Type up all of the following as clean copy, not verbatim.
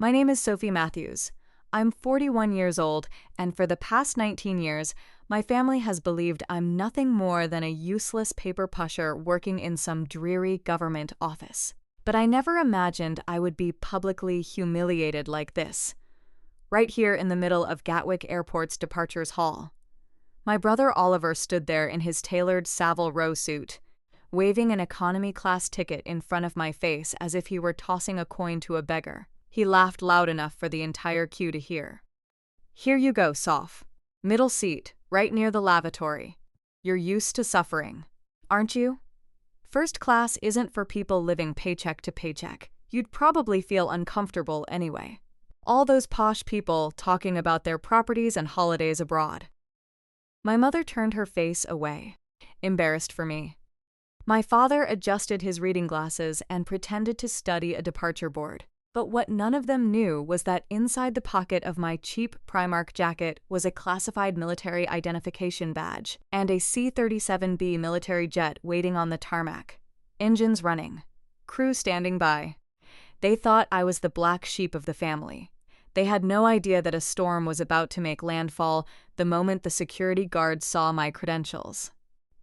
My name is Sophie Matthews. I'm 41 years old, and for the past 19 years, my family has believed I'm nothing more than a useless paper pusher working in some dreary government office. But I never imagined I would be publicly humiliated like this, right here in the middle of Gatwick Airport's departures hall. My brother Oliver stood there in his tailored Savile Row suit, waving an economy-class ticket in front of my face as if he were tossing a coin to a beggar. He laughed loud enough for the entire queue to hear. "Here you go, Soph. Middle seat, right near the lavatory. You're used to suffering, aren't you? First class isn't for people living paycheck to paycheck. You'd probably feel uncomfortable anyway. All those posh people talking about their properties and holidays abroad." My mother turned her face away, embarrassed for me. My father adjusted his reading glasses and pretended to study a departure board. But what none of them knew was that inside the pocket of my cheap Primark jacket was a classified military identification badge and a C-37B military jet waiting on the tarmac. Engines running. Crew standing by. They thought I was the black sheep of the family. They had no idea that a storm was about to make landfall the moment the security guards saw my credentials.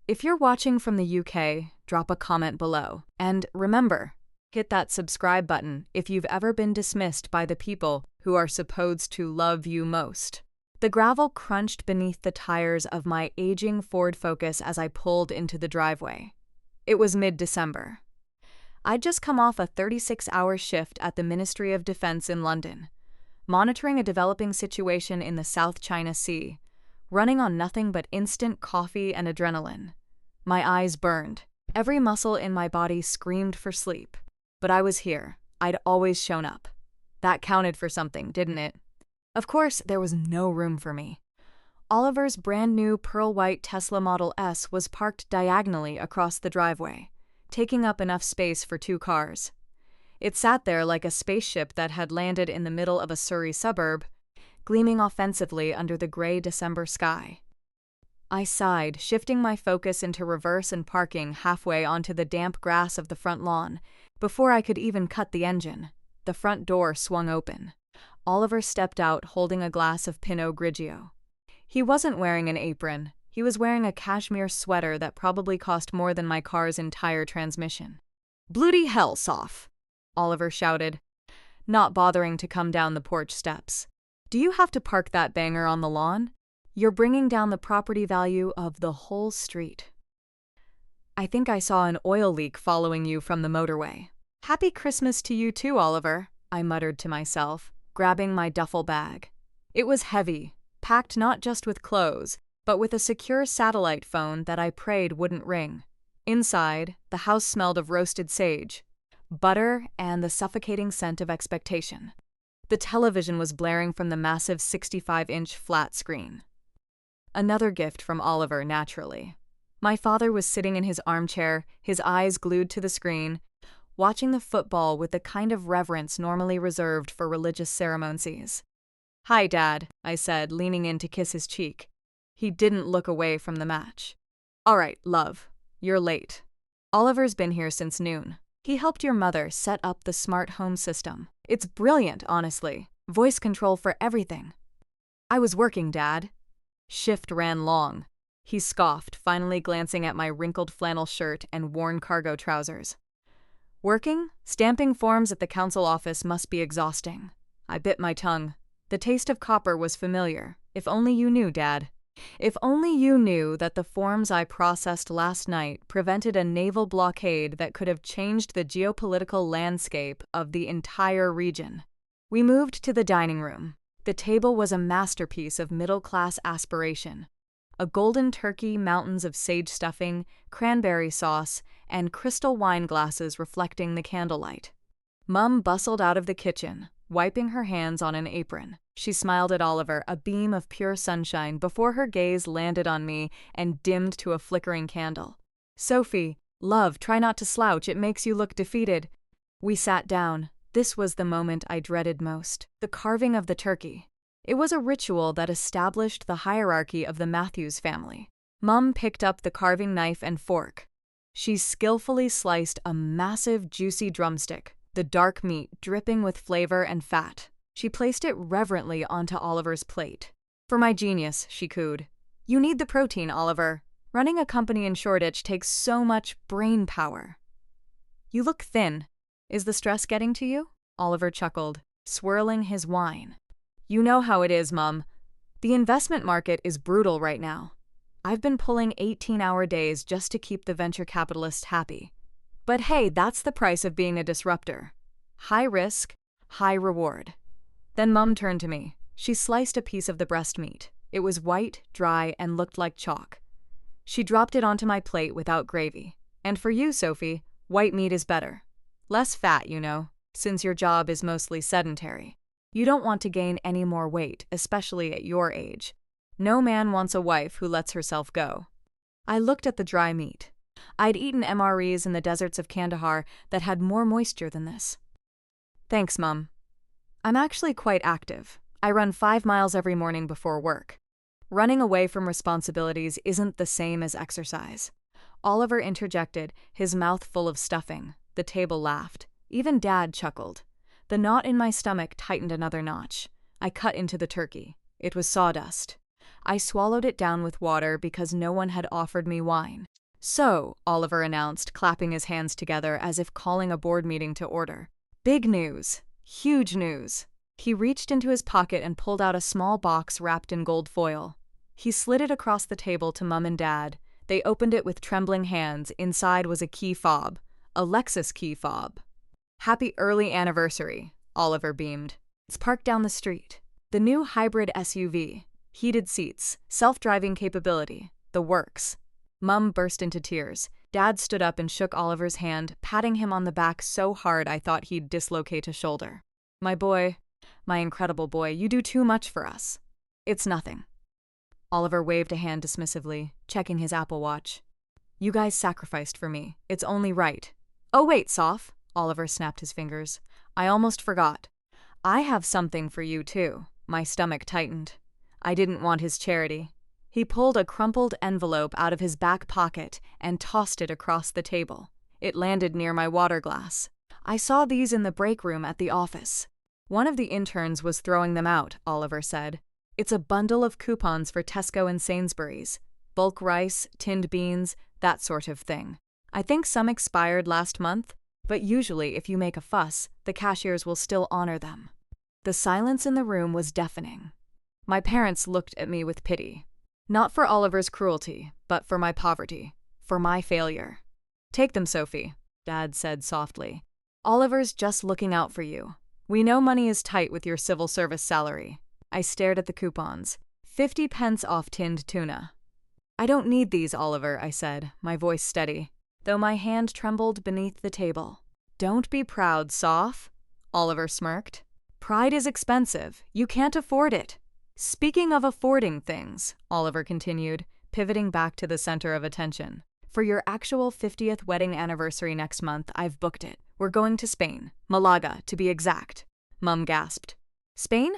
If you're watching from the UK, drop a comment below. And remember, hit that subscribe button if you've ever been dismissed by the people who are supposed to love you most. The gravel crunched beneath the tires of my aging Ford Focus as I pulled into the driveway. It was mid-December. I'd just come off a 36-hour shift at the Ministry of Defense in London, monitoring a developing situation in the South China Sea, running on nothing but instant coffee and adrenaline. My eyes burned. Every muscle in my body screamed for sleep. But I was here. I'd always shown up. That counted for something, didn't it? Of course, there was no room for me. Oliver's brand new pearl-white Tesla Model S was parked diagonally across the driveway, taking up enough space for 2 cars. It sat there like a spaceship that had landed in the middle of a Surrey suburb, gleaming offensively under the gray December sky. I sighed, shifting my focus into reverse and parking halfway onto the damp grass of the front lawn. Before I could even cut the engine, the front door swung open. Oliver stepped out holding a glass of Pinot Grigio. He wasn't wearing an apron. He was wearing a cashmere sweater that probably cost more than my car's entire transmission. "Bloody hell, Soph!" Oliver shouted, not bothering to come down the porch steps. "Do you have to park that banger on the lawn? You're bringing down the property value of the whole street." "I think I saw an oil leak following you from the motorway." "Happy Christmas to you too, Oliver," I muttered to myself, grabbing my duffel bag. It was heavy, packed not just with clothes, but with a secure satellite phone that I prayed wouldn't ring. Inside, the house smelled of roasted sage, butter, and the suffocating scent of expectation. The television was blaring from the massive 65-inch flat screen. Another gift from Oliver, naturally. My father was sitting in his armchair, his eyes glued to the screen, watching the football with the kind of reverence normally reserved for religious ceremonies. "Hi, Dad," I said, leaning in to kiss his cheek. He didn't look away from the match. "All right, love, you're late. Oliver's been here since noon. He helped your mother set up the smart home system. It's brilliant, honestly. Voice control for everything." "I was working, Dad." "Shift ran long," he scoffed, finally glancing at my wrinkled flannel shirt and worn cargo trousers. "Working? Stamping forms at the council office must be exhausting." I bit my tongue. The taste of copper was familiar. If only you knew, Dad. If only you knew that the forms I processed last night prevented a naval blockade that could have changed the geopolitical landscape of the entire region. We moved to the dining room. The table was a masterpiece of middle-class aspiration. A golden turkey, mountains of sage stuffing, cranberry sauce, and crystal wine glasses reflecting the candlelight. Mum bustled out of the kitchen, wiping her hands on an apron. She smiled at Oliver, a beam of pure sunshine, before her gaze landed on me and dimmed to a flickering candle. "Sophie, love, try not to slouch, it makes you look defeated." We sat down. This was the moment I dreaded most, the carving of the turkey. It was a ritual that established the hierarchy of the Matthews family. Mum picked up the carving knife and fork. She skillfully sliced a massive, juicy drumstick, the dark meat dripping with flavor and fat. She placed it reverently onto Oliver's plate. "For my genius," she cooed. "You need the protein, Oliver. Running a company in Shoreditch takes so much brain power." "You look thin. Is the stress getting to you?" Oliver chuckled, swirling his wine. "You know how it is, Mum. The investment market is brutal right now. I've been pulling 18-hour days just to keep the venture capitalists happy. But hey, that's the price of being a disruptor. High risk, high reward." Then Mum turned to me. She sliced a piece of the breast meat. It was white, dry, and looked like chalk. She dropped it onto my plate without gravy. "And for you, Sophie, white meat is better. Less fat, you know, since your job is mostly sedentary. You don't want to gain any more weight, especially at your age. No man wants a wife who lets herself go." I looked at the dry meat. I'd eaten MREs in the deserts of Kandahar that had more moisture than this. "Thanks, Mum. I'm actually quite active. I run 5 miles every morning before work. Running away from responsibilities isn't the same as exercise." Oliver interjected, his mouth full of stuffing. The table laughed. Even Dad chuckled. The knot in my stomach tightened another notch. I cut into the turkey. It was sawdust. I swallowed it down with water because no one had offered me wine. "So," Oliver announced, clapping his hands together as if calling a board meeting to order. "Big news. Huge news." He reached into his pocket and pulled out a small box wrapped in gold foil. He slid it across the table to Mum and Dad. They opened it with trembling hands. Inside was a key fob. A Lexus key fob. "Happy early anniversary," Oliver beamed. "It's parked down the street. The new hybrid SUV. Heated seats, self-driving capability. The works." Mum burst into tears. Dad stood up and shook Oliver's hand, patting him on the back so hard I thought he'd dislocate a shoulder. "My boy, my incredible boy, you do too much for us." "It's nothing." Oliver waved a hand dismissively, checking his Apple Watch. "You guys sacrificed for me. It's only right." "Oh wait, Soph," Oliver snapped his fingers. "I almost forgot. I have something for you too." My stomach tightened. I didn't want his charity. He pulled a crumpled envelope out of his back pocket and tossed it across the table. It landed near my water glass. "I saw these in the break room at the office. One of the interns was throwing them out," Oliver said. "It's a bundle of coupons for Tesco and Sainsbury's. Bulk rice, tinned beans, that sort of thing. I think some expired last month, but usually if you make a fuss, the cashiers will still honor them." The silence in the room was deafening. My parents looked at me with pity. Not for Oliver's cruelty, but for my poverty, for my failure. "Take them, Sophie," Dad said softly. "Oliver's just looking out for you. We know money is tight with your civil service salary." I stared at the coupons. 50 pence off tinned tuna. "I don't need these, Oliver," I said, my voice steady, though my hand trembled beneath the table. "Don't be proud, Soph," Oliver smirked. "Pride is expensive. You can't afford it." "Speaking of affording things," Oliver continued, pivoting back to the center of attention. "For your actual 50th wedding anniversary next month, I've booked it. We're going to Spain. Malaga, to be exact." Mum gasped. "Spain?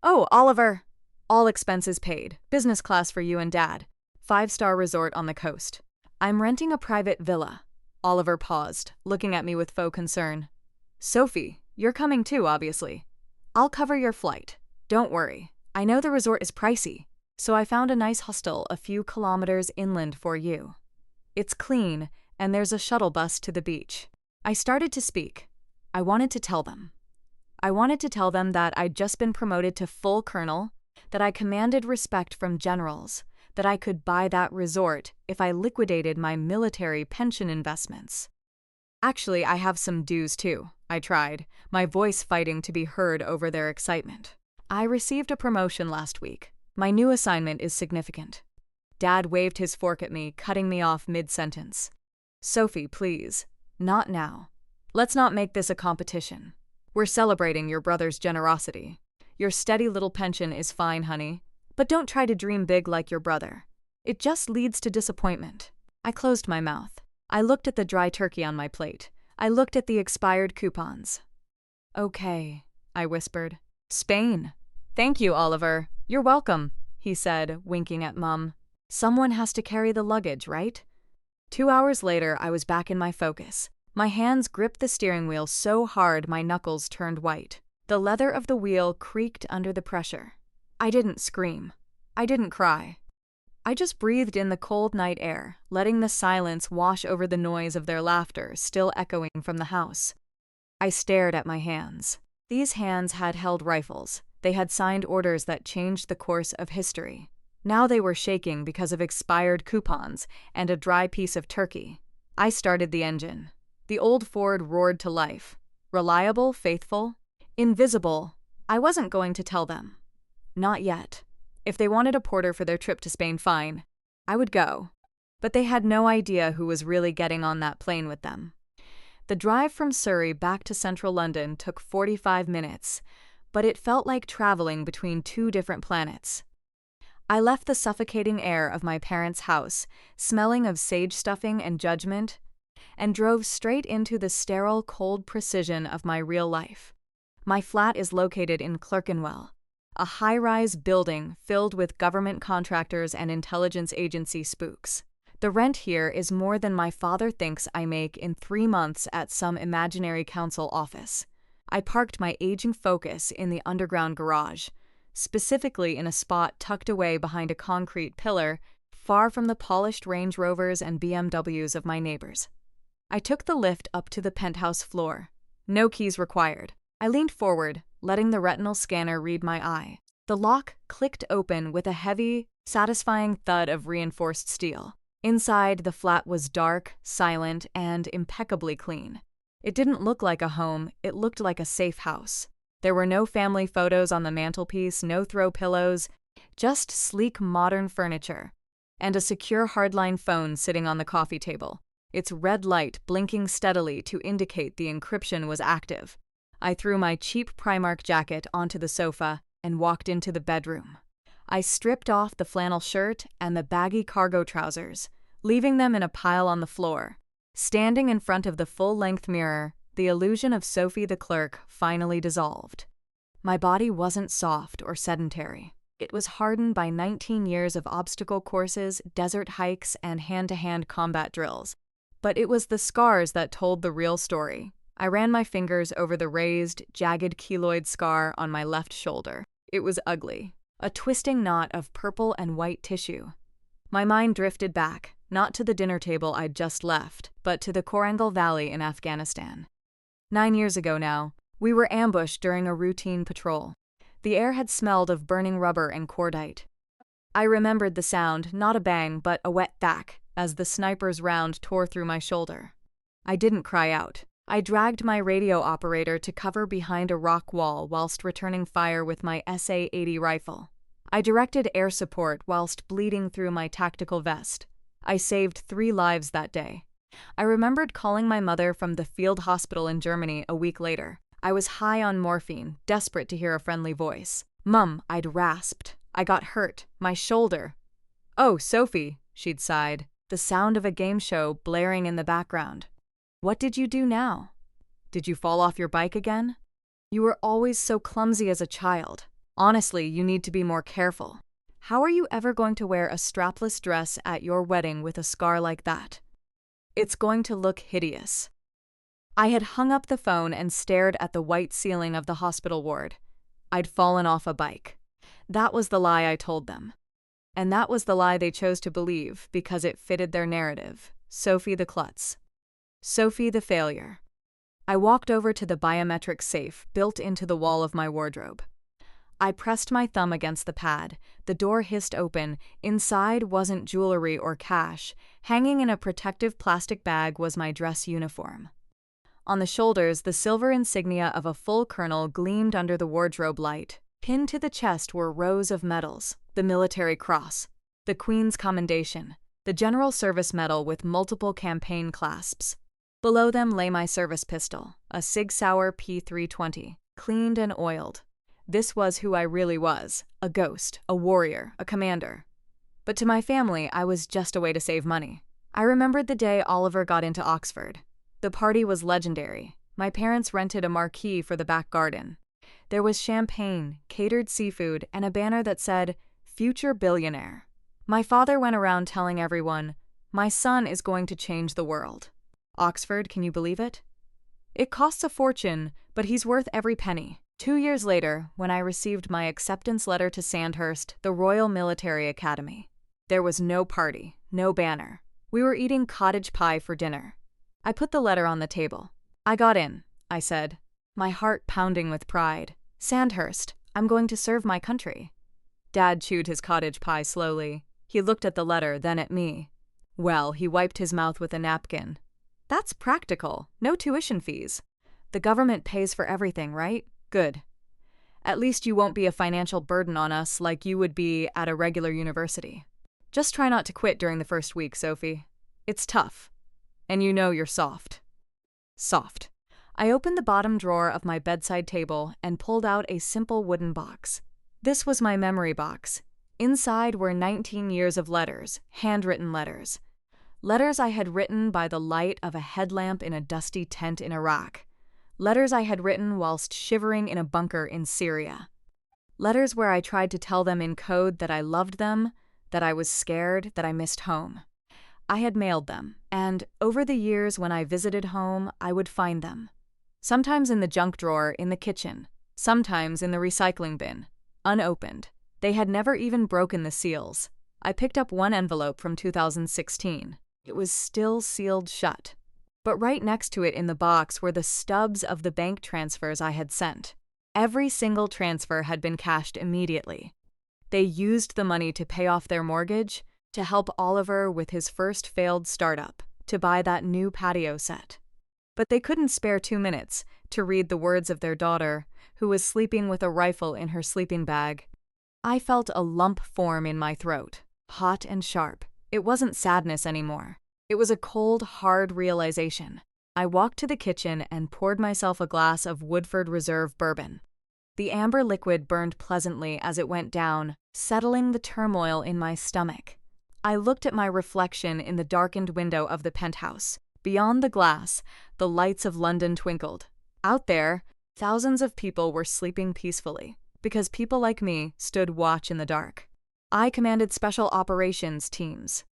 Oh, Oliver." "All expenses paid. Business class for you and Dad. 5-star resort on the coast. I'm renting a private villa." Oliver paused, looking at me with faux concern. "Sophie, you're coming too, obviously. I'll cover your flight. Don't worry. I know the resort is pricey, so I found a nice hostel a few kilometers inland for you. It's clean, and there's a shuttle bus to the beach." I started to speak. I wanted to tell them. I wanted to tell them that I'd just been promoted to full colonel, that I commanded respect from generals, that I could buy that resort if I liquidated my military pension investments. "Actually, I have some dues too," I tried, my voice fighting to be heard over their excitement. "I received a promotion last week. My new assignment is significant." Dad waved his fork at me, cutting me off mid-sentence. "Sophie, please. Not now. Let's not make this a competition. We're celebrating your brother's generosity. Your steady little pension is fine, honey, but don't try to dream big like your brother. It just leads to disappointment." I closed my mouth. I looked at the dry turkey on my plate. I looked at the expired coupons. "Okay," I whispered. "Spain." "Thank you, Oliver. You're welcome," he said, winking at Mum. "Someone has to carry the luggage, right?" 2 hours later, I was back in my focus. My hands gripped the steering wheel so hard my knuckles turned white. The leather of the wheel creaked under the pressure. I didn't scream. I didn't cry. I just breathed in the cold night air, letting the silence wash over the noise of their laughter still echoing from the house. I stared at my hands. These hands had held rifles. They had signed orders that changed the course of history. Now they were shaking because of expired coupons and a dry piece of turkey. I started the engine. The old Ford roared to life. Reliable, faithful, invisible. I wasn't going to tell them. Not yet. If they wanted a porter for their trip to Spain, fine. I would go. But they had no idea who was really getting on that plane with them. The drive from Surrey back to central London took 45 minutes, but it felt like traveling between two different planets. I left the suffocating air of my parents' house, smelling of sage stuffing and judgment, and drove straight into the sterile, cold precision of my real life. My flat is located in Clerkenwell, a high-rise building filled with government contractors and intelligence agency spooks. The rent here is more than my father thinks I make in 3 months at some imaginary council office. I parked my aging Focus in the underground garage, specifically in a spot tucked away behind a concrete pillar, far from the polished Range Rovers and BMWs of my neighbors. I took the lift up to the penthouse floor. No keys required. I leaned forward, letting the retinal scanner read my eye. The lock clicked open with a heavy, satisfying thud of reinforced steel. Inside, the flat was dark, silent, and impeccably clean. It didn't look like a home, it looked like a safe house. There were no family photos on the mantelpiece, no throw pillows, just sleek modern furniture, and a secure hardline phone sitting on the coffee table, its red light blinking steadily to indicate the encryption was active. I threw my cheap Primark jacket onto the sofa and walked into the bedroom. I stripped off the flannel shirt and the baggy cargo trousers, leaving them in a pile on the floor. Standing in front of the full-length mirror, the illusion of Sophie the clerk finally dissolved. My body wasn't soft or sedentary. It was hardened by 19 years of obstacle courses, desert hikes, and hand-to-hand combat drills. But it was the scars that told the real story. I ran my fingers over the raised, jagged keloid scar on my left shoulder. It was ugly, a twisting knot of purple and white tissue. My mind drifted back, not to the dinner table I'd just left, but to the Korangal Valley in Afghanistan. 9 years ago now, we were ambushed during a routine patrol. The air had smelled of burning rubber and cordite. I remembered the sound, not a bang, but a wet thack, as the sniper's round tore through my shoulder. I didn't cry out. I dragged my radio operator to cover behind a rock wall whilst returning fire with my SA-80 rifle. I directed air support whilst bleeding through my tactical vest. I saved 3 lives that day. I remembered calling my mother from the field hospital in Germany a week later. I was high on morphine, desperate to hear a friendly voice. "Mum," I'd rasped. "I got hurt. My shoulder." "Oh, Sophie," she'd sighed, the sound of a game show blaring in the background. "What did you do now? Did you fall off your bike again? You were always so clumsy as a child. Honestly, you need to be more careful. How are you ever going to wear a strapless dress at your wedding with a scar like that? It's going to look hideous." I had hung up the phone and stared at the white ceiling of the hospital ward. I'd fallen off a bike. That was the lie I told them. And that was the lie they chose to believe because it fitted their narrative. Sophie the klutz. Sophie the failure. I walked over to the biometric safe built into the wall of my wardrobe. I pressed my thumb against the pad. The door hissed open. Inside wasn't jewelry or cash. Hanging in a protective plastic bag was my dress uniform. On the shoulders, the silver insignia of a full colonel gleamed under the wardrobe light. Pinned to the chest were rows of medals: the Military Cross, the Queen's Commendation, the General Service Medal with multiple campaign clasps. Below them lay my service pistol, a Sig Sauer P320, cleaned and oiled. This was who I really was: a ghost, a warrior, a commander. But to my family, I was just a way to save money. I remembered the day Oliver got into Oxford. The party was legendary. My parents rented a marquee for the back garden. There was champagne, catered seafood, and a banner that said, "Future Billionaire." My father went around telling everyone, "My son is going to change the world." Oxford, can you believe it? It costs a fortune, but he's worth every penny. 2 years later, when I received my acceptance letter to Sandhurst, the Royal Military Academy, there was no party, no banner. We were eating cottage pie for dinner. I put the letter on the table. I got in, I said, my heart pounding with pride. Sandhurst, I'm going to serve my country. Dad chewed his cottage pie slowly. He looked at the letter, then at me. Well, he wiped his mouth with a napkin. That's practical. No tuition fees. The government pays for everything, right? Good. At least you won't be a financial burden on us like you would be at a regular university. Just try not to quit during the first week, Sophie. It's tough. And you know you're soft. Soft. I opened the bottom drawer of my bedside table and pulled out a simple wooden box. This was my memory box. Inside were 19 years of letters, handwritten letters. Letters I had written by the light of a headlamp in a dusty tent in Iraq. Letters I had written whilst shivering in a bunker in Syria. Letters where I tried to tell them in code that I loved them, that I was scared, that I missed home. I had mailed them, and over the years when I visited home, I would find them. Sometimes in the junk drawer in the kitchen, sometimes in the recycling bin, unopened. They had never even broken the seals. I picked up one envelope from 2016. It was still sealed shut. But right next to it in the box were the stubs of the bank transfers I had sent. Every single transfer had been cashed immediately. They used the money to pay off their mortgage, to help Oliver with his first failed startup, to buy that new patio set. But they couldn't spare 2 minutes to read the words of their daughter, who was sleeping with a rifle in her sleeping bag. I felt a lump form in my throat, hot and sharp. It wasn't sadness anymore. It was a cold, hard realization. I walked to the kitchen and poured myself a glass of Woodford Reserve bourbon. The amber liquid burned pleasantly as it went down, settling the turmoil in my stomach. I looked at my reflection in the darkened window of the penthouse. Beyond the glass, the lights of London twinkled. Out there, thousands of people were sleeping peacefully, because people like me stood watch in the dark. I commanded special operations teams.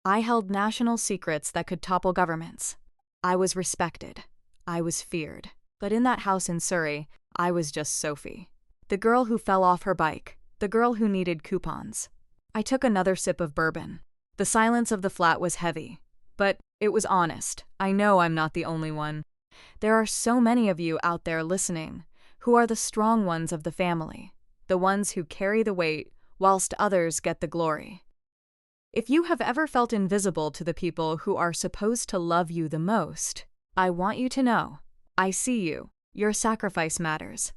I held national secrets that could topple governments. I was respected. I was feared. But in that house in Surrey, I was just Sophie. The girl who fell off her bike. The girl who needed coupons. I took another sip of bourbon. The silence of the flat was heavy. But it was honest. I know I'm not the only one. There are so many of you out there listening, who are the strong ones of the family, the ones who carry the weight whilst others get the glory. If you have ever felt invisible to the people who are supposed to love you the most, I want you to know, I see you. Your sacrifice matters.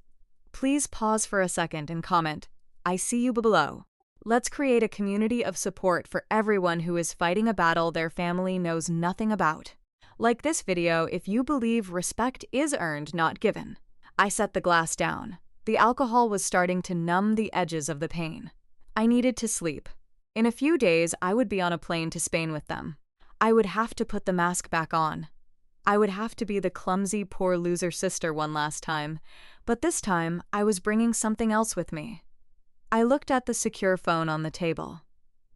Please pause for a second and comment, I see you below. Let's create a community of support for everyone who is fighting a battle their family knows nothing about. Like this video if you believe respect is earned, not given. I set the glass down. The alcohol was starting to numb the edges of the pain. I needed to sleep. In a few days, I would be on a plane to Spain with them. I would have to put the mask back on. I would have to be the clumsy, poor loser sister one last time, but this time I was bringing something else with me. I looked at the secure phone on the table.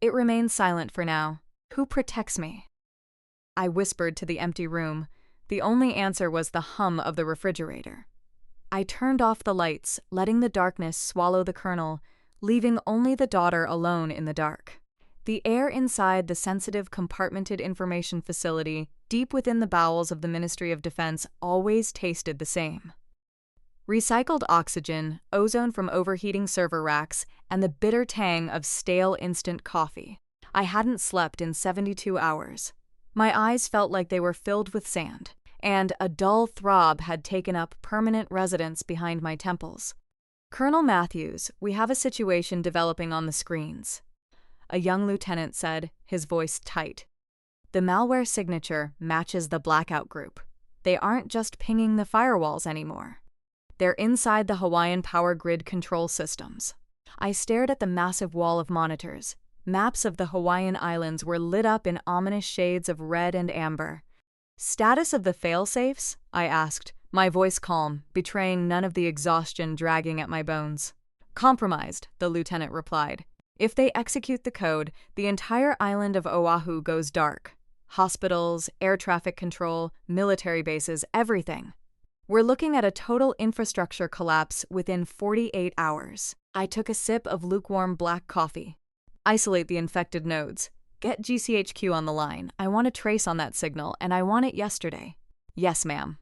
It remained silent for now. Who protects me? I whispered to the empty room. The only answer was the hum of the refrigerator. I turned off the lights, letting the darkness swallow the kernel, leaving only the daughter alone in the dark. The air inside the sensitive compartmented information facility, deep within the bowels of the Ministry of Defense, always tasted the same. Recycled oxygen, ozone from overheating server racks, and the bitter tang of stale instant coffee. I hadn't slept in 72 hours. My eyes felt like they were filled with sand, and a dull throb had taken up permanent residence behind my temples. Colonel Matthews, we have a situation developing on the screens. A young lieutenant said, his voice tight. The malware signature matches the blackout group. They aren't just pinging the firewalls anymore. They're inside the Hawaiian power grid control systems. I stared at the massive wall of monitors. Maps of the Hawaiian Islands were lit up in ominous shades of red and amber. Status of the failsafes? I asked, my voice calm, betraying none of the exhaustion dragging at my bones. Compromised, the lieutenant replied. If they execute the code, the entire island of Oahu goes dark. Hospitals, air traffic control, military bases, everything. We're looking at a total infrastructure collapse within 48 hours. I took a sip of lukewarm black coffee. Isolate the infected nodes. Get GCHQ on the line. I want a trace on that signal, and I want it yesterday. Yes, ma'am.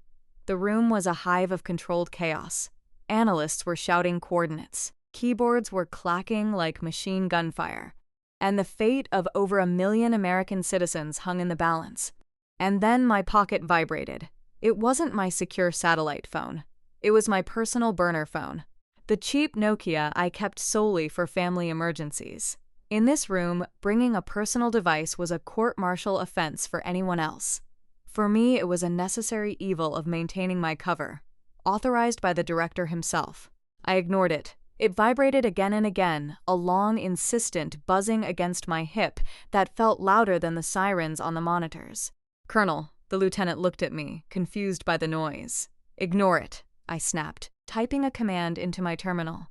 The room was a hive of controlled chaos. Analysts were shouting coordinates. Keyboards were clacking like machine gun fire. And the fate of over 1 million American citizens hung in the balance. And then my pocket vibrated. It wasn't my secure satellite phone. It was my personal burner phone. The cheap Nokia I kept solely for family emergencies. In this room, bringing a personal device was a court-martial offense for anyone else. For me, it was a necessary evil of maintaining my cover, authorized by the director himself. I ignored it. It vibrated again and again, a long, insistent buzzing against my hip that felt louder than the sirens on the monitors. "Colonel," the lieutenant looked at me, confused by the noise. "Ignore it," I snapped, typing a command into my terminal.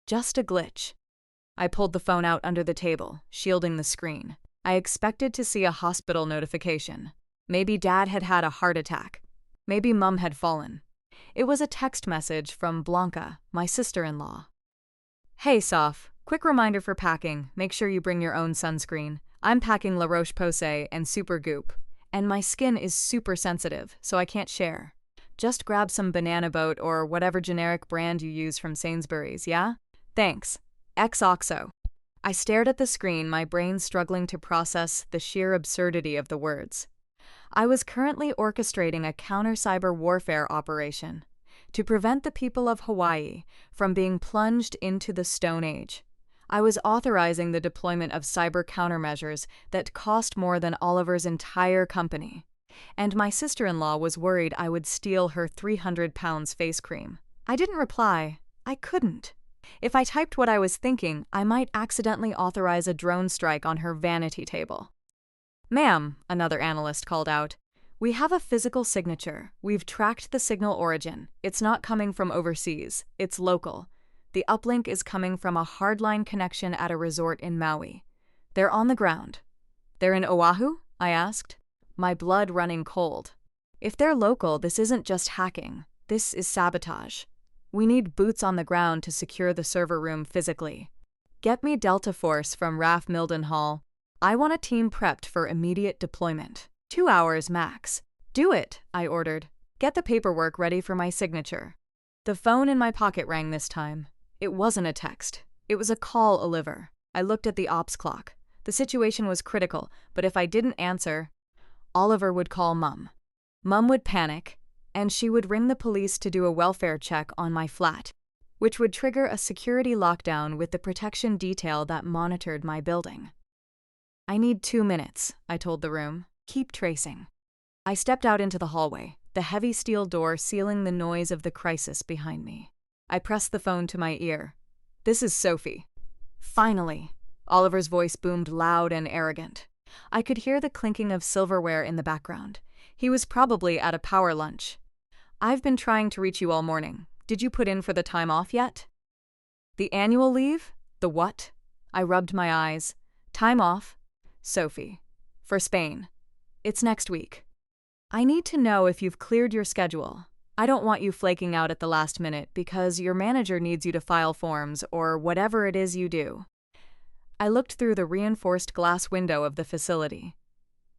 "Just a glitch." I pulled the phone out under the table, shielding the screen. I expected to see a hospital notification. Maybe Dad had had a heart attack. Maybe Mum had fallen. It was a text message from Blanca, my sister-in-law. "Hey, Soph. Quick reminder for packing. Make sure you bring your own sunscreen. I'm packing La Roche-Posay and Super Goop. And my skin is super sensitive, so I can't share. Just grab some Banana Boat or whatever generic brand you use from Sainsbury's, yeah? Thanks. XOXO." I stared at the screen, my brain struggling to process the sheer absurdity of the words. I was currently orchestrating a counter-cyber warfare operation to prevent the people of Hawaii from being plunged into the Stone Age. I was authorizing the deployment of cyber countermeasures that cost more than Oliver's entire company. And my sister-in-law was worried I would steal her 300 pounds face cream. I didn't reply. I couldn't. If I typed what I was thinking, I might accidentally authorize a drone strike on her vanity table. "Ma'am," another analyst called out, "we have a physical signature. We've tracked the signal origin. It's not coming from overseas. It's local. The uplink is coming from a hardline connection at a resort in Maui. They're on the ground." "They're in Oahu?" I asked, my blood running cold. If they're local, this isn't just hacking. This is sabotage. We need boots on the ground to secure the server room physically. Get me Delta Force from RAF Mildenhall. I want a team prepped for immediate deployment. 2 hours max. "Do it," I ordered. "Get the paperwork ready for my signature." The phone in my pocket rang this time. It wasn't a text. It was a call, Oliver. I looked at the ops clock. The situation was critical, but if I didn't answer, Oliver would call Mum. Mum would panic, and she would ring the police to do a welfare check on my flat, which would trigger a security lockdown with the protection detail that monitored my building. "I need 2 minutes," I told the room. "Keep tracing." I stepped out into the hallway, the heavy steel door sealing the noise of the crisis behind me. I pressed the phone to my ear. "This is Sophie." "Finally." Oliver's voice boomed loud and arrogant. I could hear the clinking of silverware in the background. He was probably at a power lunch. "I've been trying to reach you all morning. Did you put in for the time off yet?" "The annual leave? The what?" I rubbed my eyes. "Time off?" "Sophie. For Spain. It's next week. I need to know if you've cleared your schedule. I don't want you flaking out at the last minute because your manager needs you to file forms or whatever it is you do." I looked through the reinforced glass window of the facility.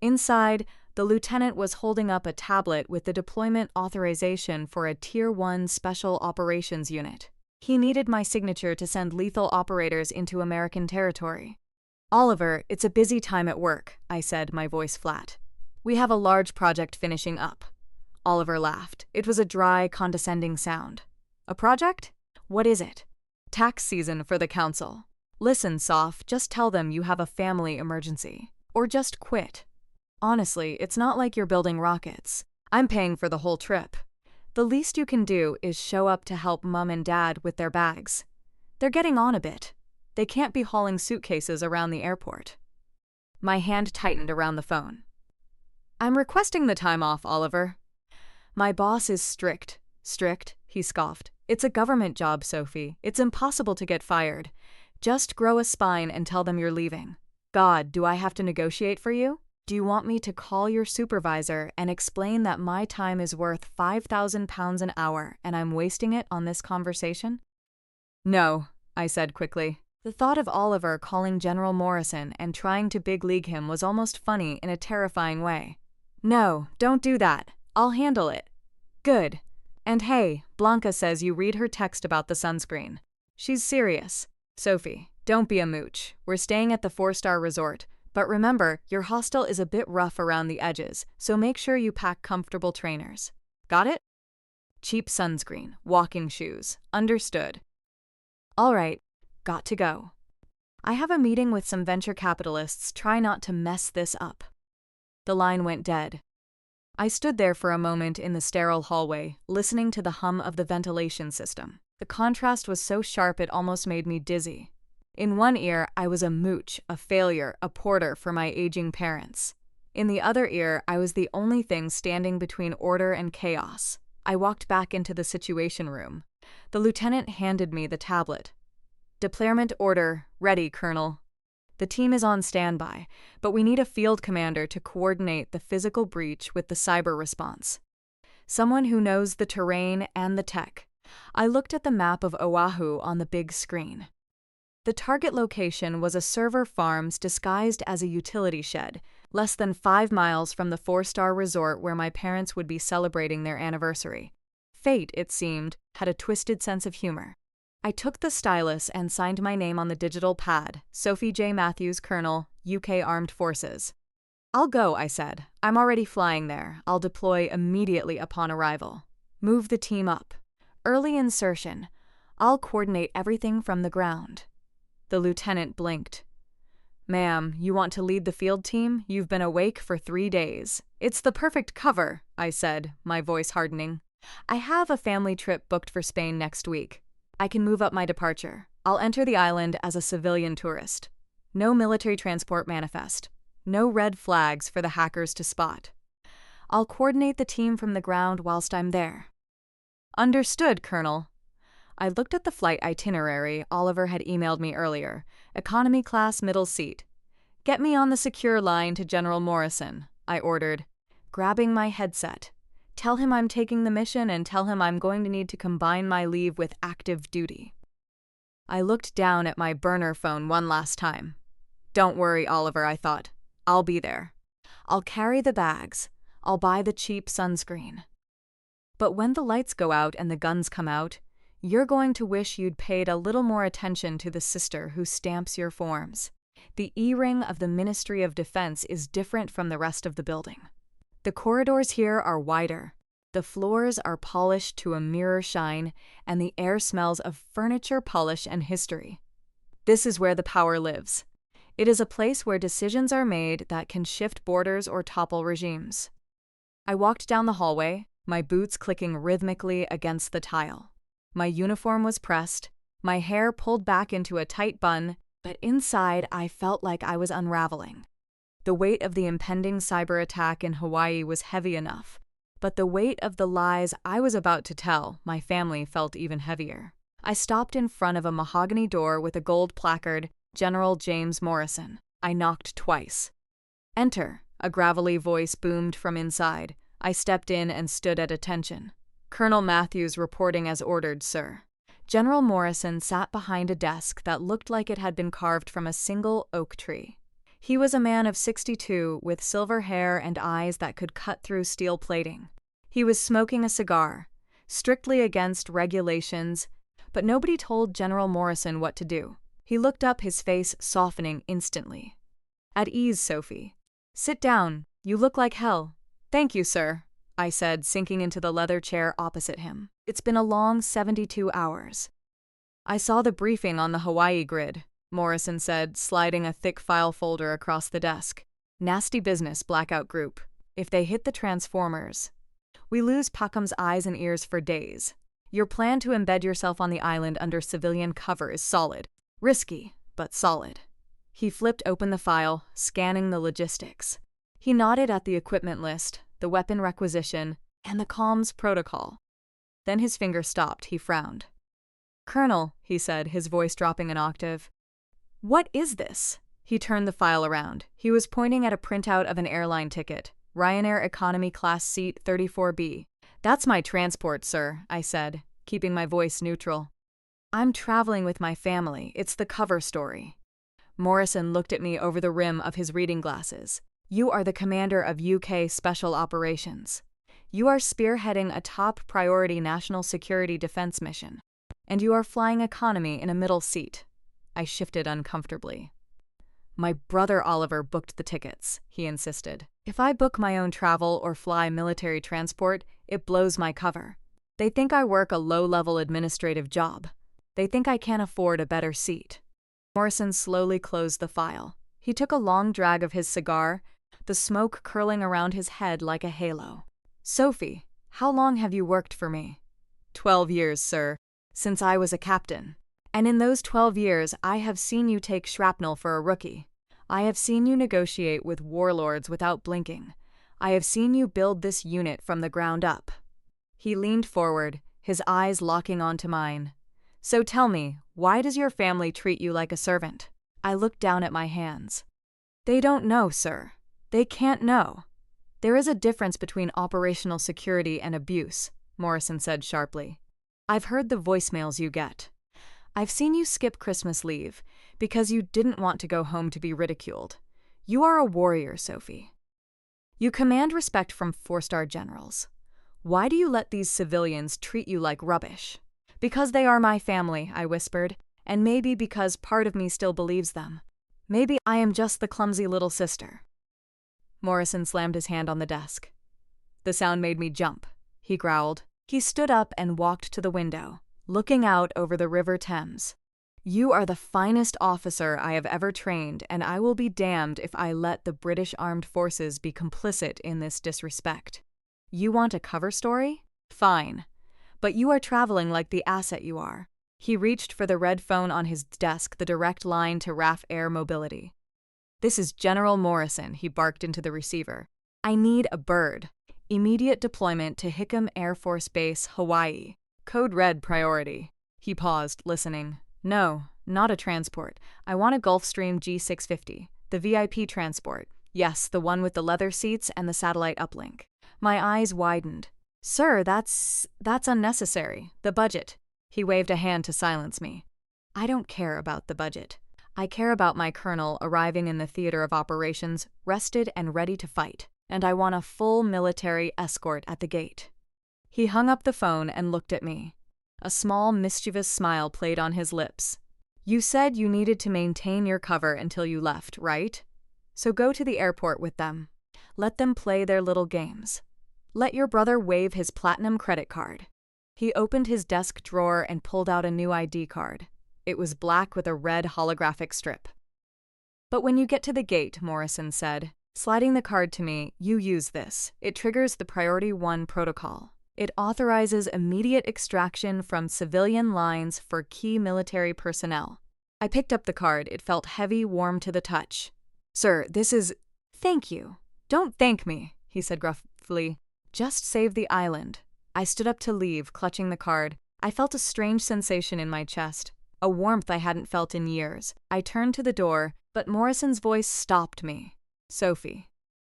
Inside, the lieutenant was holding up a tablet with the deployment authorization for a Tier 1 Special Operations Unit. He needed my signature to send lethal operators into American territory. "Oliver, it's a busy time at work," I said, my voice flat. "We have a large project finishing up." Oliver laughed. It was a dry, condescending sound. "A project? What is it?" "Tax season for the council. Listen, Soph, just tell them you have a family emergency. Or just quit. Honestly, it's not like you're building rockets. I'm paying for the whole trip. The least you can do is show up to help Mum and Dad with their bags. They're getting on a bit. They can't be hauling suitcases around the airport." My hand tightened around the phone. "I'm requesting the time off, Oliver." "My boss is strict." "Strict?" he scoffed. "It's a government job, Sophie. It's impossible to get fired. Just grow a spine and tell them you're leaving." "God, do I have to negotiate for you?" Do you want me to call your supervisor and explain that my time is worth £5,000 an hour and I'm wasting it on this conversation? No, I said quickly. The thought of Oliver calling General Morrison and trying to big league him was almost funny in a terrifying way. No, don't do that. I'll handle it. Good. And hey, Blanca says you read her text about the sunscreen. She's serious. Sophie, don't be a mooch. We're staying at the 4-star resort. But remember, your hostel is a bit rough around the edges, so make sure you pack comfortable trainers. Got it? Cheap sunscreen, walking shoes. Understood. All right, got to go. I have a meeting with some venture capitalists. Try not to mess this up. The line went dead. I stood there for a moment in the sterile hallway, listening to the hum of the ventilation system. The contrast was so sharp it almost made me dizzy. In one ear, I was a mooch, a failure, a porter for my aging parents. In the other ear, I was the only thing standing between order and chaos. I walked back into the situation room. The lieutenant handed me the tablet. Deployment order, ready, Colonel. The team is on standby, but we need a field commander to coordinate the physical breach with the cyber response. Someone who knows the terrain and the tech. I looked at the map of Oahu on the big screen. The target location was a server farms disguised as a utility shed, less than 5 miles from the 4-star resort where my parents would be celebrating their anniversary. Fate, it seemed, had a twisted sense of humor. I took the stylus and signed my name on the digital pad, Sophie J. Matthews, Colonel, UK Armed Forces. I'll go, I said. I'm already flying there. I'll deploy immediately upon arrival. Move the team up. Early insertion. I'll coordinate everything from the ground. The lieutenant blinked. Ma'am, you want to lead the field team? You've been awake for 3 days. It's the perfect cover, I said, my voice hardening. I have a family trip booked for Spain next week. I can move up my departure. I'll enter the island as a civilian tourist. No military transport manifest. No red flags for the hackers to spot. I'll coordinate the team from the ground whilst I'm there. Understood, Colonel. I looked at the flight itinerary Oliver had emailed me earlier. Economy class, middle seat. Get me on the secure line to General Morrison, I ordered, grabbing my headset. Tell him I'm taking the mission and tell him I'm going to need to combine my leave with active duty. I looked down at my burner phone one last time. Don't worry, Oliver, I thought. I'll be there. I'll carry the bags. I'll buy the cheap sunscreen. But when the lights go out and the guns come out, you're going to wish you'd paid a little more attention to the sister who stamps your forms. The E-ring of the Ministry of Defense is different from the rest of the building. The corridors here are wider. The floors are polished to a mirror shine, and the air smells of furniture polish and history. This is where the power lives. It is a place where decisions are made that can shift borders or topple regimes. I walked down the hallway, my boots clicking rhythmically against the tile. My uniform was pressed, my hair pulled back into a tight bun, but inside I felt like I was unraveling. The weight of the impending cyber attack in Hawaii was heavy enough, but the weight of the lies I was about to tell my family felt even heavier. I stopped in front of a mahogany door with a gold placard, General James Morrison. I knocked twice. Enter, a gravelly voice boomed from inside. I stepped in and stood at attention. Colonel Matthews reporting as ordered, sir. General Morrison sat behind a desk that looked like it had been carved from a single oak tree. He was a man of 62 with silver hair and eyes that could cut through steel plating. He was smoking a cigar, strictly against regulations, but nobody told General Morrison what to do. He looked up, his face softening instantly. At ease, Sophie. Sit down. You look like hell. Thank you, sir, I said, sinking into the leather chair opposite him. It's been a long 72 hours. I saw the briefing on the Hawaii grid, Morrison said, sliding a thick file folder across the desk. Nasty business, blackout group. If they hit the transformers, we lose Pakam's eyes and ears for days. Your plan to embed yourself on the island under civilian cover is solid. Risky, but solid. He flipped open the file, scanning the logistics. He nodded at the equipment list, the weapon requisition, and the comms protocol. Then his finger stopped. He frowned. Colonel, he said, his voice dropping an octave. What is this? He turned the file around. He was pointing at a printout of an airline ticket. Ryanair Economy Class Seat 34B. "That's my transport, sir," I said, keeping my voice neutral. "I'm traveling with my family. It's the cover story." Morrison looked at me over the rim of his reading glasses. "You are the commander of UK Special Operations. You are spearheading a top-priority national security defense mission. And you are flying economy in a middle seat." I shifted uncomfortably. "My brother Oliver booked the tickets," he insisted. "If I book my own travel or fly military transport, it blows my cover. They think I work a low-level administrative job. They think I can't afford a better seat." Morrison slowly closed the file. He took a long drag of his cigar, the smoke curling around his head like a halo. "Sophie, how long have you worked for me?" 12 years, sir, since I was a captain. And in those 12 years, I have seen you take shrapnel for a rookie. I have seen you negotiate with warlords without blinking. I have seen you build this unit from the ground up." He leaned forward, his eyes locking onto mine. "So tell me, why does your family treat you like a servant?" I looked down at my hands. "They don't know, sir. They can't know." "There is a difference between operational security and abuse," Morrison said sharply. "I've heard the voicemails you get. I've seen you skip Christmas leave because you didn't want to go home to be ridiculed. You are a warrior, Sophie. You command respect from 4-star generals. Why do you let these civilians treat you like rubbish?" "Because they are my family," I whispered, "and maybe because part of me still believes them. Maybe I am just the clumsy little sister." Morrison slammed his hand on the desk. "The sound made me jump," he growled. He stood up and walked to the window, looking out over the River Thames. "You are the finest officer I have ever trained, and I will be damned if I let the British Armed Forces be complicit in this disrespect. You want a cover story? Fine. But you are traveling like the asset you are." He reached for the red phone on his desk, the direct line to RAF Air Mobility. "This is General Morrison," he barked into the receiver. "I need a bird. Immediate deployment to Hickam Air Force Base, Hawaii. Code red priority." He paused, listening. "No, not a transport. I want a Gulfstream G650, the VIP transport. Yes, the one with the leather seats and the satellite uplink." My eyes widened. "Sir, that's unnecessary. The budget." He waved a hand to silence me. "I don't care about the budget. I care about my colonel arriving in the theater of operations, rested and ready to fight, and I want a full military escort at the gate." He hung up the phone and looked at me. A small, mischievous smile played on his lips. "You said you needed to maintain your cover until you left, right? So go to the airport with them. Let them play their little games. Let your brother wave his platinum credit card." He opened his desk drawer and pulled out a new ID card. It was black with a red holographic strip. "But when you get to the gate," Morrison said, sliding the card to me, "you use this. It triggers the Priority 1 protocol. It authorizes immediate extraction from civilian lines for key military personnel." I picked up the card. It felt heavy, warm to the touch. "Sir, this is—" "Thank you. Don't thank me," he said gruffly. "Just save the island." I stood up to leave, clutching the card. I felt a strange sensation in my chest, a warmth I hadn't felt in years. I turned to the door, but Morrison's voice stopped me. "Sophie."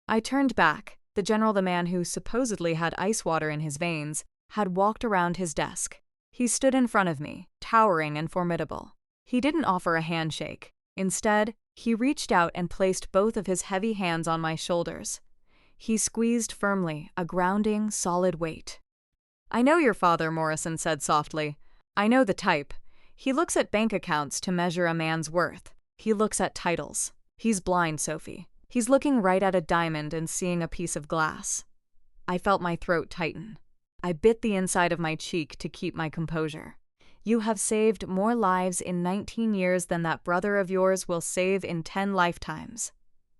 I turned back. The general, the man who supposedly had ice water in his veins, had walked around his desk. He stood in front of me, towering and formidable. He didn't offer a handshake. Instead, he reached out and placed both of his heavy hands on my shoulders. He squeezed firmly, a grounding, solid weight. "I know your father," Morrison said softly. "I know the type. He looks at bank accounts to measure a man's worth. He looks at titles. He's blind, Sophie. He's looking right at a diamond and seeing a piece of glass." I felt my throat tighten. I bit the inside of my cheek to keep my composure. "You have saved more lives in 19 years than that brother of yours will save in 10 lifetimes,"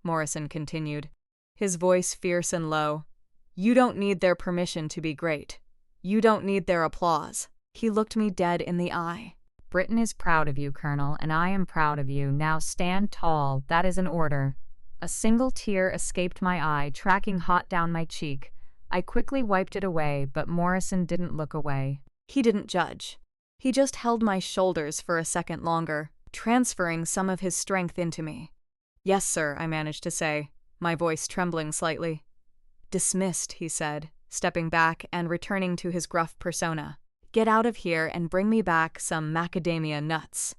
Morrison continued, his voice fierce and low. "You don't need their permission to be great. You don't need their applause." He looked me dead in the eye. "Britain is proud of you, Colonel, and I am proud of you. Now stand tall. That is an order." A single tear escaped my eye, tracking hot down my cheek. I quickly wiped it away, but Morrison didn't look away. He didn't judge. He just held my shoulders for a second longer, transferring some of his strength into me. "Yes, sir," I managed to say, my voice trembling slightly. "Dismissed," he said, stepping back and returning to his gruff persona. "Get out of here and bring me back some macadamia nuts."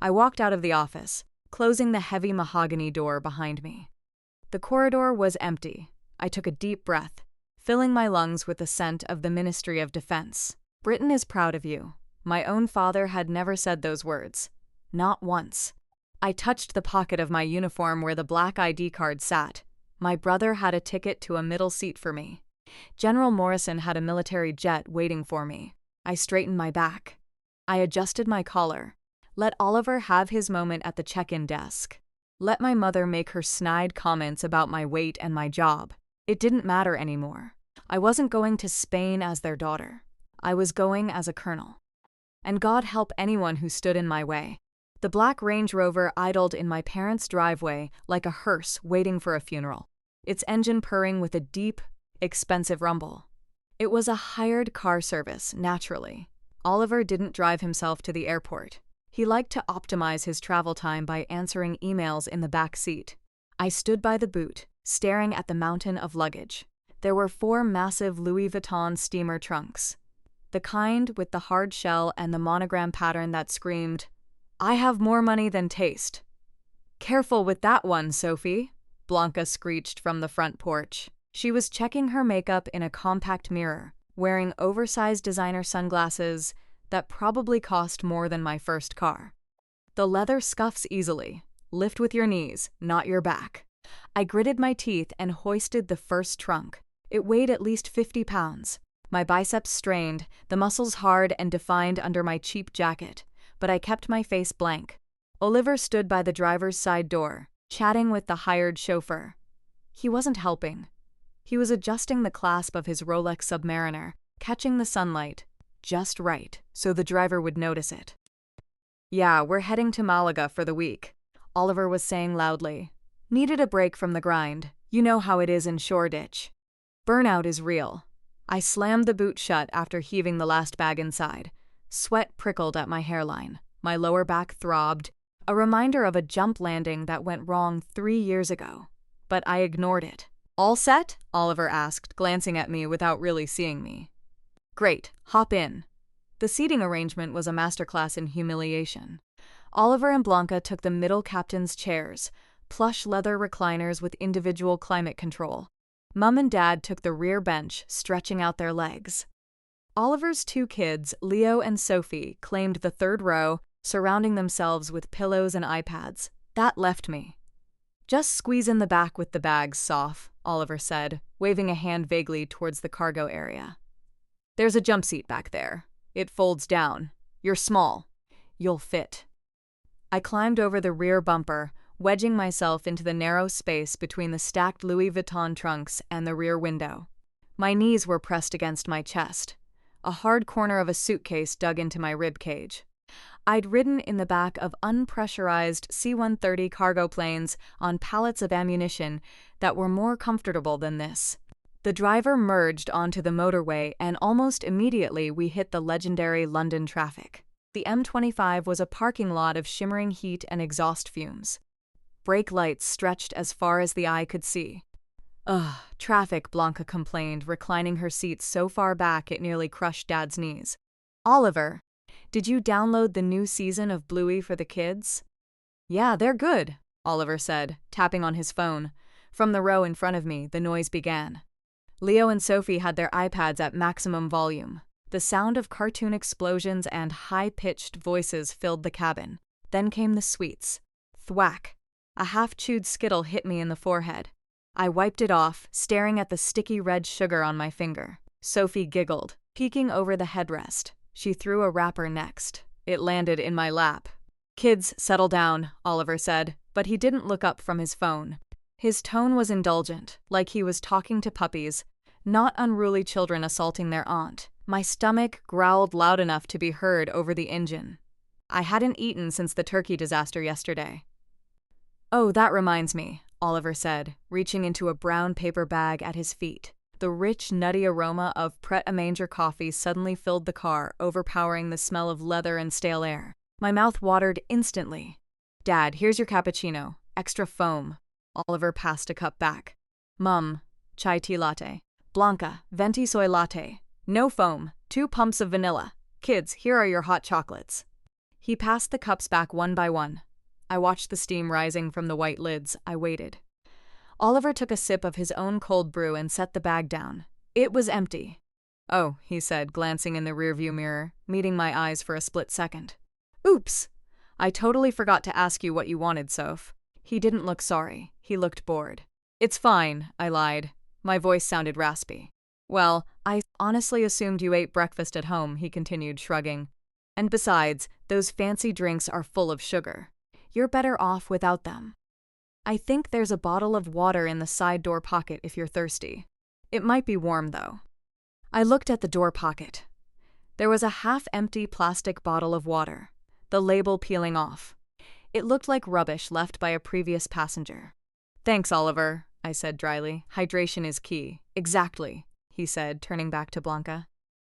I walked out of the office, closing the heavy mahogany door behind me. The corridor was empty. I took a deep breath, filling my lungs with the scent of the Ministry of Defense. "Britain is proud of you." My own father had never said those words. Not once. I touched the pocket of my uniform where the black ID card sat. My brother had a ticket to a middle seat for me. General Morrison had a military jet waiting for me. I straightened my back. I adjusted my collar. Let Oliver have his moment at the check-in desk. Let my mother make her snide comments about my weight and my job. It didn't matter anymore. I wasn't going to Spain as their daughter. I was going as a colonel. And God help anyone who stood in my way. The black Range Rover idled in my parents' driveway like a hearse waiting for a funeral, its engine purring with a deep, expensive rumble. It was a hired car service, naturally. Oliver didn't drive himself to the airport. He liked to optimize his travel time by answering emails in the back seat. I stood by the boot, staring at the mountain of luggage. There were 4 massive Louis Vuitton steamer trunks. The kind with the hard shell and the monogram pattern that screamed, "I have more money than taste." "Careful with that one, Sophie," Blanca screeched from the front porch. She was checking her makeup in a compact mirror, wearing oversized designer sunglasses that probably cost more than my first car. "The leather scuffs easily. Lift with your knees, not your back." I gritted my teeth and hoisted the first trunk. It weighed at least 50 pounds. My biceps strained, the muscles hard and defined under my cheap jacket, but I kept my face blank. Oliver stood by the driver's side door, chatting with the hired chauffeur. He wasn't helping. He was adjusting the clasp of his Rolex Submariner, catching the sunlight just right so the driver would notice it. "Yeah, we're heading to Malaga for the week," Oliver was saying loudly. "Needed a break from the grind. You know how it is in Shoreditch. Burnout is real." I slammed the boot shut after heaving the last bag inside. Sweat prickled at my hairline. My lower back throbbed, a reminder of a jump landing that went wrong 3 years ago. But I ignored it. "All set?" Oliver asked, glancing at me without really seeing me. "Great, hop in." The seating arrangement was a masterclass in humiliation. Oliver and Blanca took the middle captain's chairs, plush leather recliners with individual climate control. Mum and Dad took the rear bench, stretching out their legs. Oliver's 2 kids, Leo and Sophie, claimed the 3rd row, surrounding themselves with pillows and iPads. That left me. "Just squeeze in the back with the bags, Soph," Oliver said, waving a hand vaguely towards the cargo area. "There's a jump seat back there. It folds down. You're small. You'll fit." I climbed over the rear bumper, wedging myself into the narrow space between the stacked Louis Vuitton trunks and the rear window. My knees were pressed against my chest. A hard corner of a suitcase dug into my rib cage. I'd ridden in the back of unpressurized C-130 cargo planes on pallets of ammunition that were more comfortable than this. The driver merged onto the motorway, and almost immediately we hit the legendary London traffic. The M25 was a parking lot of shimmering heat and exhaust fumes. Brake lights stretched as far as the eye could see. "Ugh, traffic," Blanca complained, reclining her seat so far back it nearly crushed Dad's knees. "Oliver, did you download the new season of Bluey for the kids?" "Yeah, they're good," Oliver said, tapping on his phone. From the row in front of me, the noise began. Leo and Sophie had their iPads at maximum volume. The sound of cartoon explosions and high-pitched voices filled the cabin. Then came the sweets. Thwack! A half-chewed Skittle hit me in the forehead. I wiped it off, staring at the sticky red sugar on my finger. Sophie giggled, peeking over the headrest. She threw a wrapper next. It landed in my lap. "Kids, settle down," Oliver said, but he didn't look up from his phone. His tone was indulgent, like he was talking to puppies, not unruly children assaulting their aunt. My stomach growled loud enough to be heard over the engine. I hadn't eaten since the turkey disaster yesterday. "Oh, that reminds me," Oliver said, reaching into a brown paper bag at his feet. The rich, nutty aroma of Pret-a-Manger coffee suddenly filled the car, overpowering the smell of leather and stale air. My mouth watered instantly. "Dad, here's your cappuccino. extra foam. Oliver passed a cup back. Mum, chai tea latte. Blanca, venti soy latte. No foam, 2 pumps of vanilla. Kids, here are your hot chocolates. He passed the cups back one by one. I watched the steam rising from the white lids. I waited. Oliver took a sip of his own cold brew and set the bag down. It was empty. Oh, he said, glancing in the rearview mirror, meeting my eyes for a split second. Oops! I totally forgot to ask you what you wanted, Soph. He didn't look sorry. He looked bored. It's fine, I lied. My voice sounded raspy. Well, I honestly assumed you ate breakfast at home, he continued, shrugging. And besides, those fancy drinks are full of sugar. You're better off without them. I think there's a bottle of water in the side door pocket if you're thirsty. It might be warm, though. I looked at the door pocket. There was a half-empty plastic bottle of water, the label peeling off. It looked like rubbish left by a previous passenger. Thanks, Oliver, I said dryly. Hydration is key. Exactly, he said, turning back to Blanca.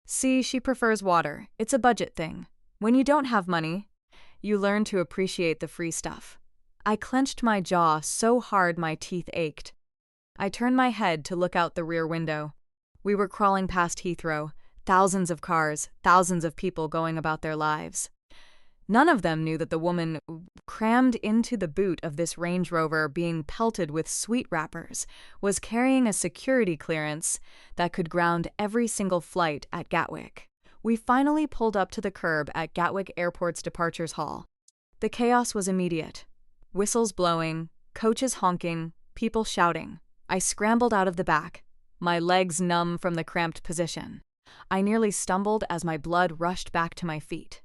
See, she prefers water. It's a budget thing. When you don't have money, you learn to appreciate the free stuff. I clenched my jaw so hard my teeth ached. I turned my head to look out the rear window. We were crawling past Heathrow, thousands of cars, thousands of people going about their lives. None of them knew that the woman crammed into the boot of this Range Rover, being pelted with sweet wrappers, was carrying a security clearance that could ground every single flight at Gatwick. We finally pulled up to the curb at Gatwick Airport's departures hall. The chaos was immediate. Whistles blowing, coaches honking, people shouting. I scrambled out of the back, my legs numb from the cramped position. I nearly stumbled as my blood rushed back to my feet.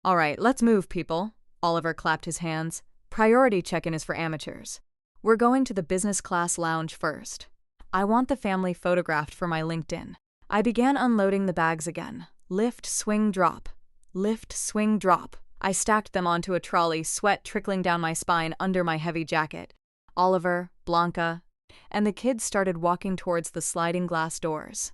All right, let's move, people. Oliver clapped his hands. Priority check-in is for amateurs. We're going to the business class lounge first. I want the family photographed for my LinkedIn. I began unloading the bags again. Lift, swing, drop. Lift, swing, drop. I stacked them onto a trolley, sweat trickling down my spine under my heavy jacket. Oliver, Blanca, and the kids started walking towards the sliding glass doors.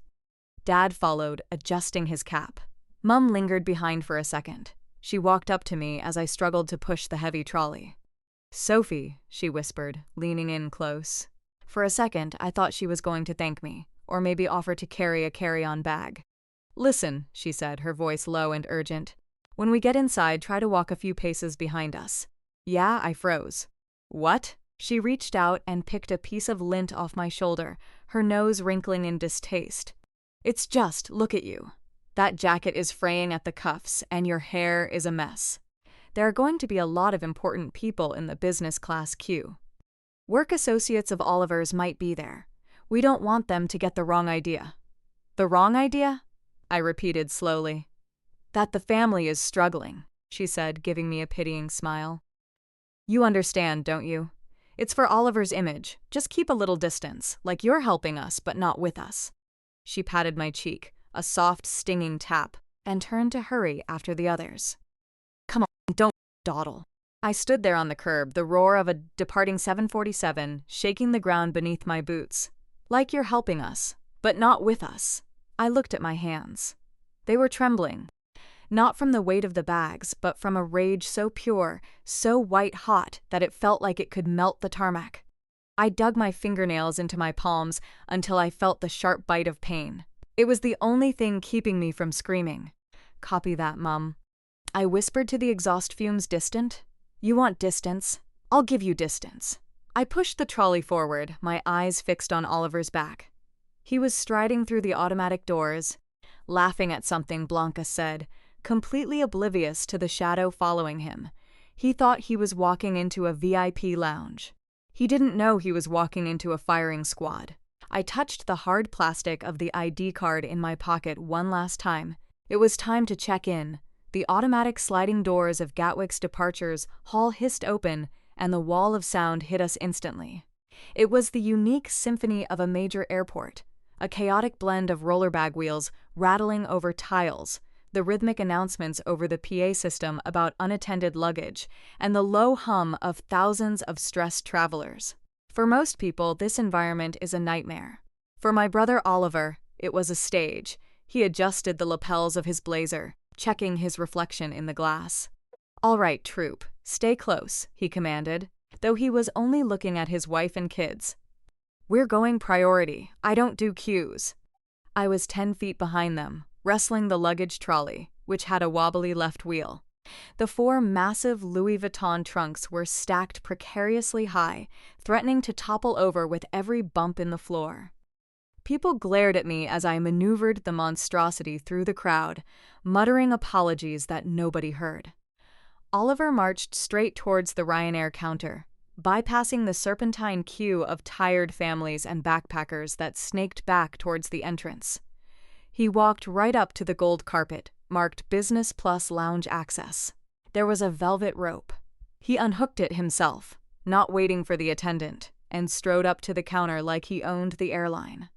Dad followed, adjusting his cap. Mum lingered behind for a second. She walked up to me as I struggled to push the heavy trolley. Sophie, she whispered, leaning in close. For a second, I thought she was going to thank me, or maybe offer to carry a carry-on bag. Listen, she said, her voice low and urgent. When we get inside, try to walk a few paces behind us. Yeah, I froze. What? She reached out and picked a piece of lint off my shoulder, her nose wrinkling in distaste. It's just, look at you. That jacket is fraying at the cuffs, and your hair is a mess. There are going to be a lot of important people in the business class queue. Work associates of Oliver's might be there. We don't want them to get the wrong idea. The wrong idea? I repeated slowly. That the family is struggling, she said, giving me a pitying smile. You understand, don't you? It's for Oliver's image. Just keep a little distance, like you're helping us, but not with us. She patted my cheek, a soft, stinging tap, and turned to hurry after the others. Come on, don't dawdle. I stood there on the curb, the roar of a departing 747 shaking the ground beneath my boots. Like you're helping us, but not with us. I looked at my hands. They were trembling. Not from the weight of the bags, but from a rage so pure, so white-hot that it felt like it could melt the tarmac. I dug my fingernails into my palms until I felt the sharp bite of pain. It was the only thing keeping me from screaming. Copy that, Mum. I whispered to the exhaust fumes distant. You want distance? I'll give you distance. I pushed the trolley forward, my eyes fixed on Oliver's back. He was striding through the automatic doors, laughing at something Blanca said, completely oblivious to the shadow following him. He thought he was walking into a VIP lounge. He didn't know he was walking into a firing squad. I touched the hard plastic of the ID card in my pocket one last time. It was time to check in. The automatic sliding doors of Gatwick's departures hall hissed open, and the wall of sound hit us instantly. It was the unique symphony of a major airport, a chaotic blend of rollerbag wheels rattling over tiles, the rhythmic announcements over the PA system about unattended luggage, and the low hum of thousands of stressed travelers. For most people, this environment is a nightmare. For my brother Oliver, it was a stage. He adjusted the lapels of his blazer, checking his reflection in the glass. All right, troop, stay close, he commanded. though he was only looking at his wife and kids. "We're going priority. I don't do queues." I was 10 feet behind them, wrestling the luggage trolley, which had a wobbly left wheel. The 4 massive Louis Vuitton trunks were stacked precariously high, threatening to topple over with every bump in the floor. People glared at me as I maneuvered the monstrosity through the crowd, muttering apologies that nobody heard. Oliver marched straight towards the Ryanair counter, bypassing the serpentine queue of tired families and backpackers that snaked back towards the entrance. He walked right up to the gold carpet, marked Business Plus Lounge Access. There was a velvet rope. He unhooked it himself, not waiting for the attendant, and strode up to the counter like he owned the airline.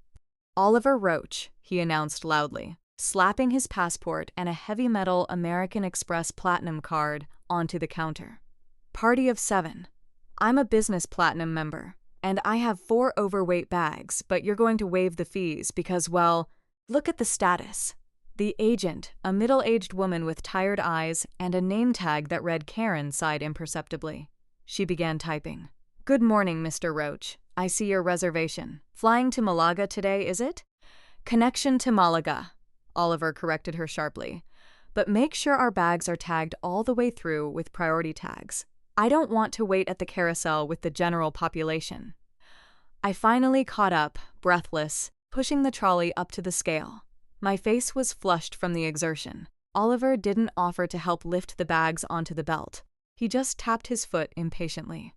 "Oliver Roach," he announced loudly, slapping his passport and a heavy metal American Express Platinum card onto the counter. "Party of 7. I'm a business Platinum member, and I have 4 overweight bags, but you're going to waive the fees because, well, look at the status." The agent, a middle-aged woman with tired eyes and a name tag that read Karen, sighed imperceptibly. She began typing. "Good morning, Mr. Roach. I see your reservation. Flying to Malaga today, is it?" "Connection to Malaga," Oliver corrected her sharply. "But make sure our bags are tagged all the way through with priority tags. I don't want to wait at the carousel with the general population." I finally caught up, breathless, pushing the trolley up to the scale. My face was flushed from the exertion. Oliver didn't offer to help lift the bags onto the belt. He just tapped his foot impatiently.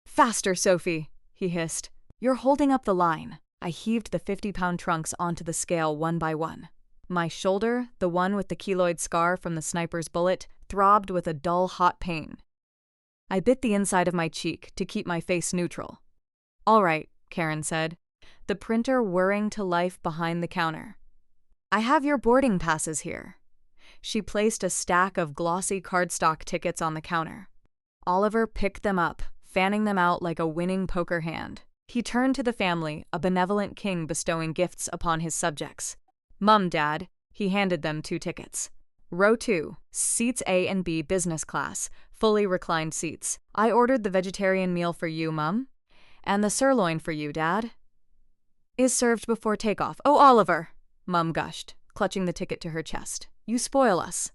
"Faster, Sophie," he hissed. "You're holding up the line." I heaved the 50-pound trunks onto the scale one by one. My shoulder, the one with the keloid scar from the sniper's bullet, throbbed with a dull, hot pain. I bit the inside of my cheek to keep my face neutral. "All right," Karen said, the printer whirring to life behind the counter. "I have your boarding passes here." She placed a stack of glossy cardstock tickets on the counter. Oliver picked them up, fanning them out like a winning poker hand. He turned to the family, a benevolent king bestowing gifts upon his subjects. "Mum, Dad," he handed them 2 tickets. "Row 2, seats A and B business class, fully reclined seats. I ordered the vegetarian meal for you, Mum. And the sirloin for you, Dad. Is served before takeoff." "Oh, Oliver," Mum gushed, clutching the ticket to her chest. "You spoil us."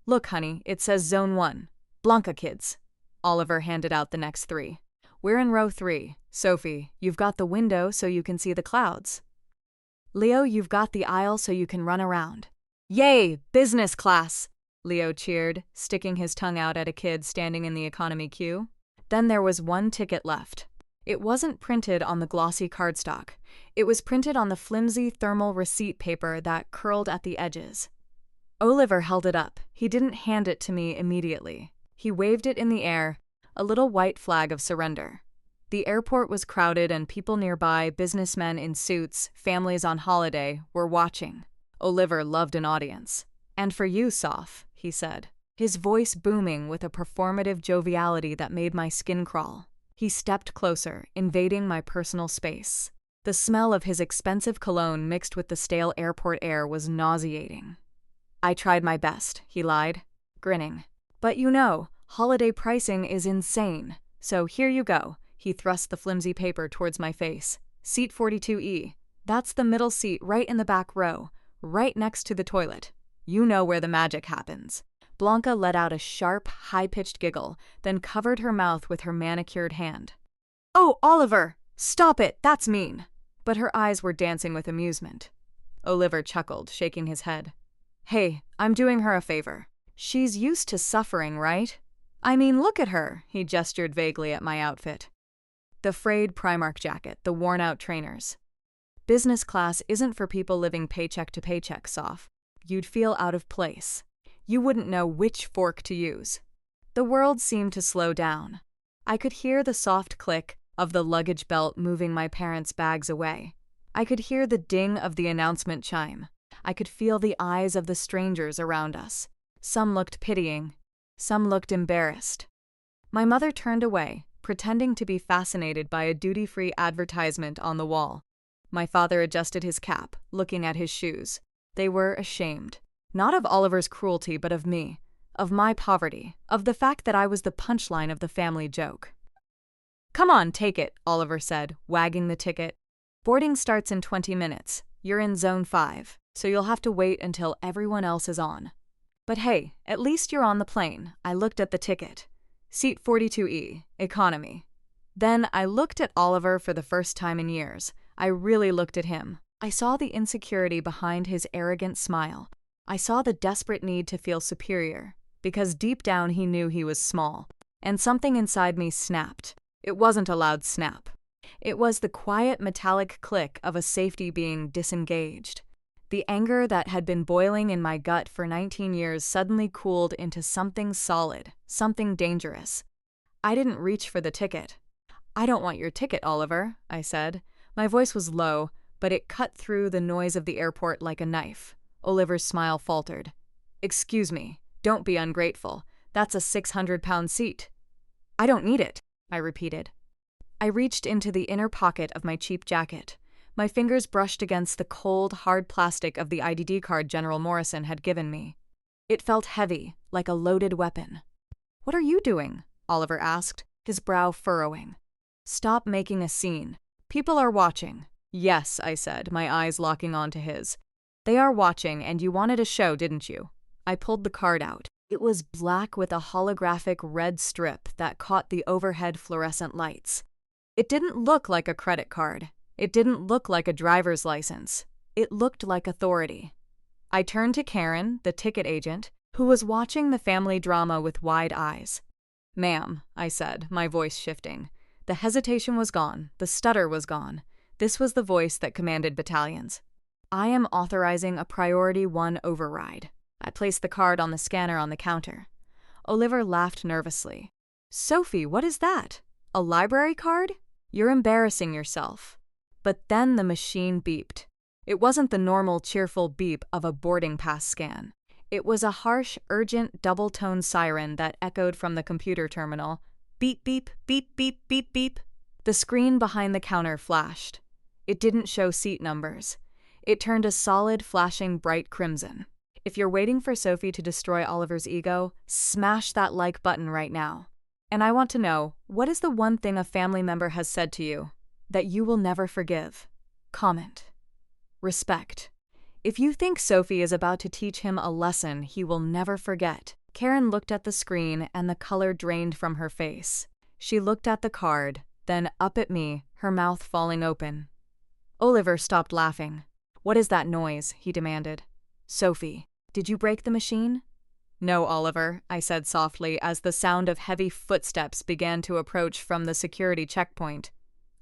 "Look, honey, it says Zone 1. Blanca kids." Oliver handed out the next 3. "We're in row 3. Sophie, you've got the window so you can see the clouds. Leo, you've got the aisle so you can run around." "Yay, business class!" Leo cheered, sticking his tongue out at a kid standing in the economy queue. Then there was 1 ticket left. It wasn't printed on the glossy cardstock. It was printed on the flimsy thermal receipt paper that curled at the edges. Oliver held it up. He didn't hand it to me immediately. He waved it in the air, a little white flag of surrender. The airport was crowded and people nearby, businessmen in suits, families on holiday, were watching. Oliver loved an audience. "And for you, Soph," he said, his voice booming with a performative joviality that made my skin crawl. He stepped closer, invading my personal space. The smell of his expensive cologne mixed with the stale airport air was nauseating. "I tried my best," he lied, grinning. "But you know, holiday pricing is insane. So here you go." He thrust the flimsy paper towards my face. "Seat 42E. That's the middle seat right in the back row, right next to the toilet. You know where the magic happens." Blanca let out a sharp, high-pitched giggle, then covered her mouth with her manicured hand. "Oh, Oliver! Stop it! That's mean!" But her eyes were dancing with amusement. Oliver chuckled, shaking his head. "Hey, I'm doing her a favor. She's used to suffering, right? I mean, look at her," he gestured vaguely at my outfit. The frayed Primark jacket, the worn-out trainers. "Business class isn't for people living paycheck to paycheck, Soph. You'd feel out of place. You wouldn't know which fork to use." The world seemed to slow down. I could hear the soft click of the luggage belt moving my parents' bags away. I could hear the ding of the announcement chime. I could feel the eyes of the strangers around us. Some looked pitying. Some looked embarrassed. My mother turned away, pretending to be fascinated by a duty-free advertisement on the wall. My father adjusted his cap, looking at his shoes. They were ashamed. Not of Oliver's cruelty, but of me. Of my poverty. Of the fact that I was the punchline of the family joke. Come on, take it, Oliver said, wagging the ticket. Boarding starts in 20 minutes. You're in Zone 5, so you'll have to wait until everyone else is on. But hey, at least you're on the plane. I looked at the ticket. Seat 42E, economy. Then I looked at Oliver for the first time in years. I really looked at him. I saw the insecurity behind his arrogant smile. I saw the desperate need to feel superior, because deep down he knew he was small. And something inside me snapped. It wasn't a loud snap. It was the quiet metallic click of a safety being disengaged. The anger that had been boiling in my gut for 19 years suddenly cooled into something solid, something dangerous. I didn't reach for the ticket. I don't want your ticket, Oliver, I said. My voice was low, but it cut through the noise of the airport like a knife. Oliver's smile faltered. Excuse me, don't be ungrateful. That's a 600-pound seat. I don't need it, I repeated. I reached into the inner pocket of my cheap jacket. My fingers brushed against the cold, hard plastic of the IDD card General Morrison had given me. It felt heavy, like a loaded weapon. What are you doing? Oliver asked, his brow furrowing. Stop making a scene. People are watching. Yes, I said, my eyes locking onto his. They are watching, and you wanted a show, didn't you? I pulled the card out. It was black with a holographic red strip that caught the overhead fluorescent lights. It didn't look like a credit card. It didn't look like a driver's license. It looked like authority. I turned to Karen, the ticket agent, who was watching the family drama with wide eyes. Ma'am, I said, my voice shifting. The hesitation was gone. The stutter was gone. This was the voice that commanded battalions. I am authorizing a Priority 1 override. I placed the card on the scanner on the counter. Oliver laughed nervously. Sophie, what is that? A library card? You're embarrassing yourself. But then the machine beeped. It wasn't the normal cheerful beep of a boarding pass scan. It was a harsh, urgent, double-tone siren that echoed from the computer terminal. Beep, beep, beep, beep, beep, beep. The screen behind the counter flashed. It didn't show seat numbers. It turned a solid, flashing, bright crimson. If you're waiting for Sophie to destroy Oliver's ego, smash that like button right now. And I want to know, what is the one thing a family member has said to you that you will never forgive? Comment. Respect. If you think Sophie is about to teach him a lesson he will never forget. Karen looked at the screen and the color drained from her face. She looked at the card, then up at me, her mouth falling open. Oliver stopped laughing. What is that noise? He demanded. Sophie, did you break the machine? No, Oliver, I said softly as the sound of heavy footsteps began to approach from the security checkpoint.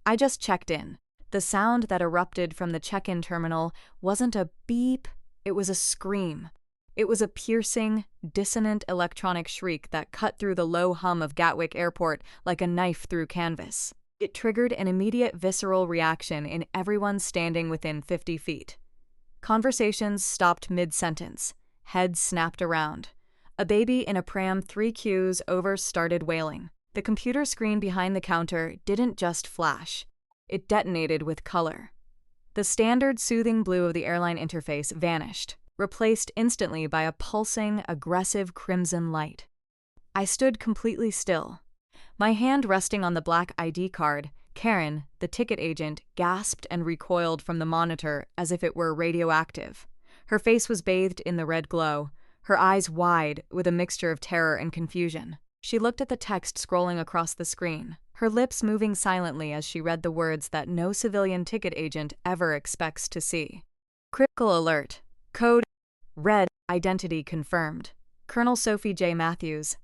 I just checked in. The sound that erupted from the check-in terminal wasn't a beep, it was a scream. It was a piercing, dissonant electronic shriek that cut through the low hum of Gatwick Airport like a knife through canvas. It triggered an immediate visceral reaction in everyone standing within 50 feet. Conversations stopped mid-sentence. Heads snapped around. A baby in a pram 3 queues over started wailing. The computer screen behind the counter didn't just flash. It detonated with color. The standard soothing blue of the airline interface vanished, replaced instantly by a pulsing, aggressive crimson light. I stood completely still. My hand resting on the black ID card, Karen, the ticket agent, gasped and recoiled from the monitor as if it were radioactive. Her face was bathed in the red glow, her eyes wide with a mixture of terror and confusion. She looked at the text scrolling across the screen, her lips moving silently as she read the words that no civilian ticket agent ever expects to see. Critical alert. Code red. Identity confirmed. Colonel Sophie J. Matthews,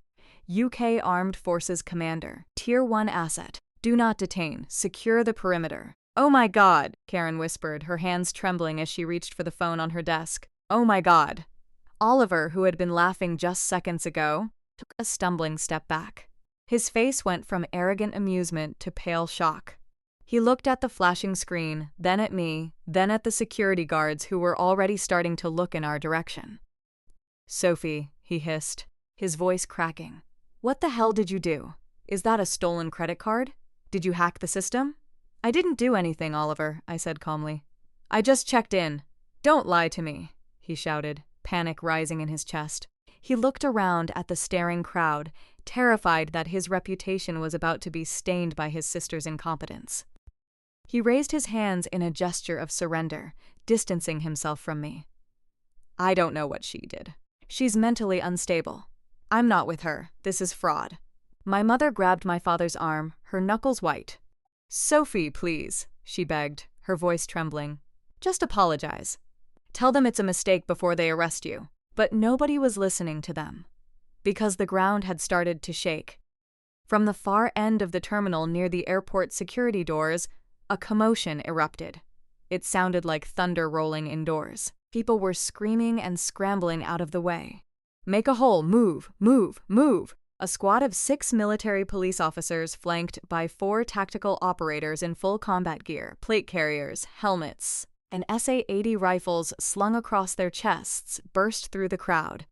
UK Armed Forces Commander. Tier 1 asset. Do not detain. Secure the perimeter. Oh my God, Karen whispered, her hands trembling as she reached for the phone on her desk. Oh my God. Oliver, who had been laughing just seconds ago, took a stumbling step back. His face went from arrogant amusement to pale shock. He looked at the flashing screen, then at me, then at the security guards who were already starting to look in our direction. Sophie, he hissed, his voice cracking. What the hell did you do? Is that a stolen credit card? Did you hack the system? I didn't do anything, Oliver, I said calmly. I just checked in. Don't lie to me, he shouted, panic rising in his chest. He looked around at the staring crowd, terrified that his reputation was about to be stained by his sister's incompetence. He raised his hands in a gesture of surrender, distancing himself from me. I don't know what she did. She's mentally unstable. I'm not with her. This is fraud. My mother grabbed my father's arm, her knuckles white. Sophie, please, she begged, her voice trembling. Just apologize. Tell them it's a mistake before they arrest you. But nobody was listening to them, because the ground had started to shake. From the far end of the terminal near the airport security doors, a commotion erupted. It sounded like thunder rolling indoors. People were screaming and scrambling out of the way. Make a hole, move, move, move! A squad of 6 military police officers flanked by 4 tactical operators in full combat gear, plate carriers, helmets, and SA-80 rifles slung across their chests burst through the crowd.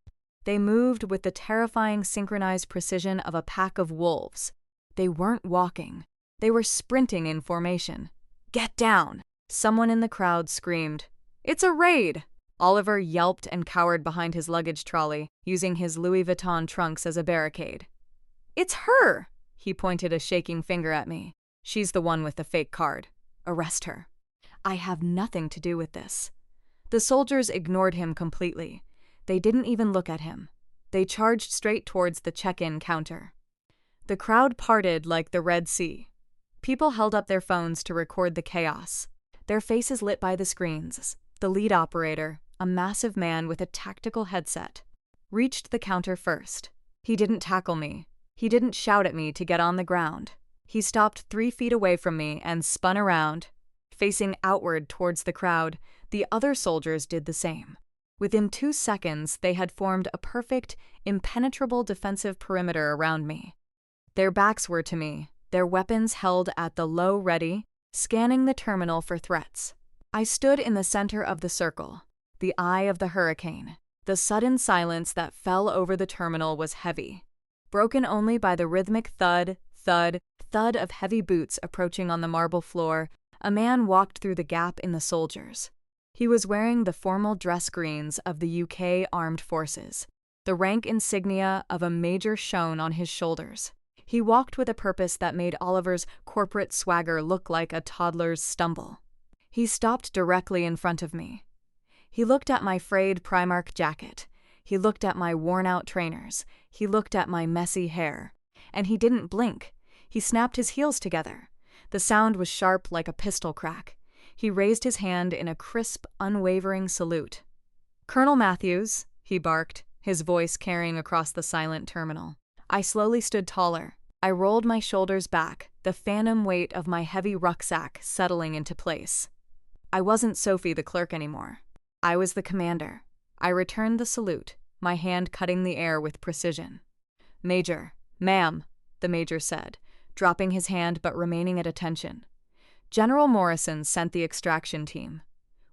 They moved with the terrifying synchronized precision of a pack of wolves. They weren't walking. They were sprinting in formation. Get down! Someone in the crowd screamed. It's a raid! Oliver yelped and cowered behind his luggage trolley, using his Louis Vuitton trunks as a barricade. It's her! He pointed a shaking finger at me. She's the one with the fake card. Arrest her. I have nothing to do with this. The soldiers ignored him completely. They didn't even look at him. They charged straight towards the check-in counter. The crowd parted like the Red Sea. People held up their phones to record the chaos, their faces lit by the screens. The lead operator, a massive man with a tactical headset, reached the counter first. He didn't tackle me. He didn't shout at me to get on the ground. He stopped 3 feet away from me and spun around. Facing outward towards the crowd, the other soldiers did the same. Within 2 seconds, they had formed a perfect, impenetrable defensive perimeter around me. Their backs were to me, their weapons held at the low ready, scanning the terminal for threats. I stood in the center of the circle, the eye of the hurricane. The sudden silence that fell over the terminal was heavy, broken only by the rhythmic thud, thud, thud of heavy boots approaching on the marble floor. A man walked through the gap in the soldiers. He was wearing the formal dress greens of the UK Armed Forces. The rank insignia of a major shone on his shoulders. He walked with a purpose that made Oliver's corporate swagger look like a toddler's stumble. He stopped directly in front of me. He looked at my frayed Primark jacket. He looked at my worn-out trainers. He looked at my messy hair. And he didn't blink. He snapped his heels together. The sound was sharp like a pistol crack. He raised his hand in a crisp, unwavering salute. Colonel Matthews, he barked, his voice carrying across the silent terminal. I slowly stood taller. I rolled my shoulders back, the phantom weight of my heavy rucksack settling into place. I wasn't Sophie the clerk anymore. I was the commander. I returned the salute, my hand cutting the air with precision. Major, ma'am, the major said, dropping his hand but remaining at attention. General Morrison sent the extraction team.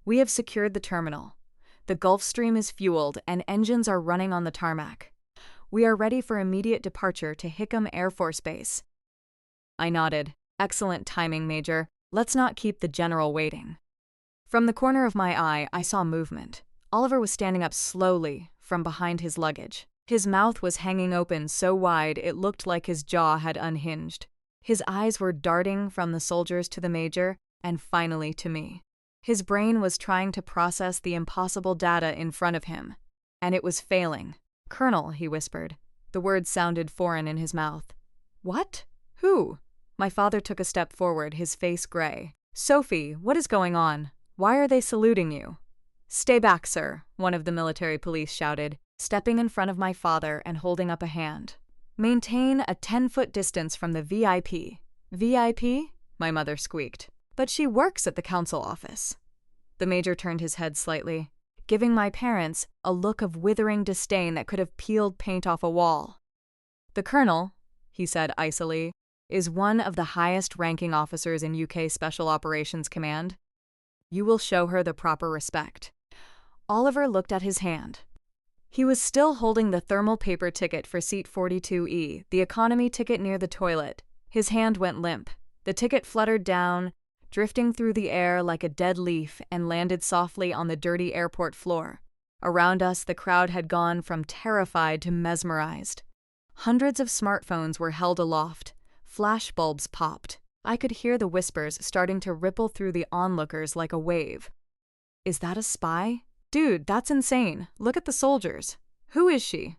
We have secured the terminal. The Gulf Stream is fueled and engines are running on the tarmac. We are ready for immediate departure to Hickam Air Force Base. I nodded. Excellent timing, Major. Let's not keep the general waiting. From the corner of my eye, I saw movement. Oliver was standing up slowly from behind his luggage. His mouth was hanging open so wide it looked like his jaw had unhinged. His eyes were darting from the soldiers to the major, and finally to me. His brain was trying to process the impossible data in front of him, and it was failing. Colonel, he whispered. The words sounded foreign in his mouth. What? Who? My father took a step forward, his face gray. Sophie, what is going on? Why are they saluting you? Stay back, sir, one of the military police shouted, stepping in front of my father and holding up a hand. Maintain a 10-foot distance from the VIP. VIP? My mother squeaked. But she works at the council office. The major turned his head slightly, giving my parents a look of withering disdain that could have peeled paint off a wall. The colonel, he said icily, is one of the highest-ranking officers in UK Special Operations Command. You will show her the proper respect. Oliver looked at his hand. He was still holding the thermal paper ticket for seat 42E, the economy ticket near the toilet. His hand went limp. The ticket fluttered down, drifting through the air like a dead leaf, and landed softly on the dirty airport floor. Around us, the crowd had gone from terrified to mesmerized. Hundreds of smartphones were held aloft. Flash bulbs popped. I could hear the whispers starting to ripple through the onlookers like a wave. Is that a spy? Dude, that's insane. Look at the soldiers. Who is she?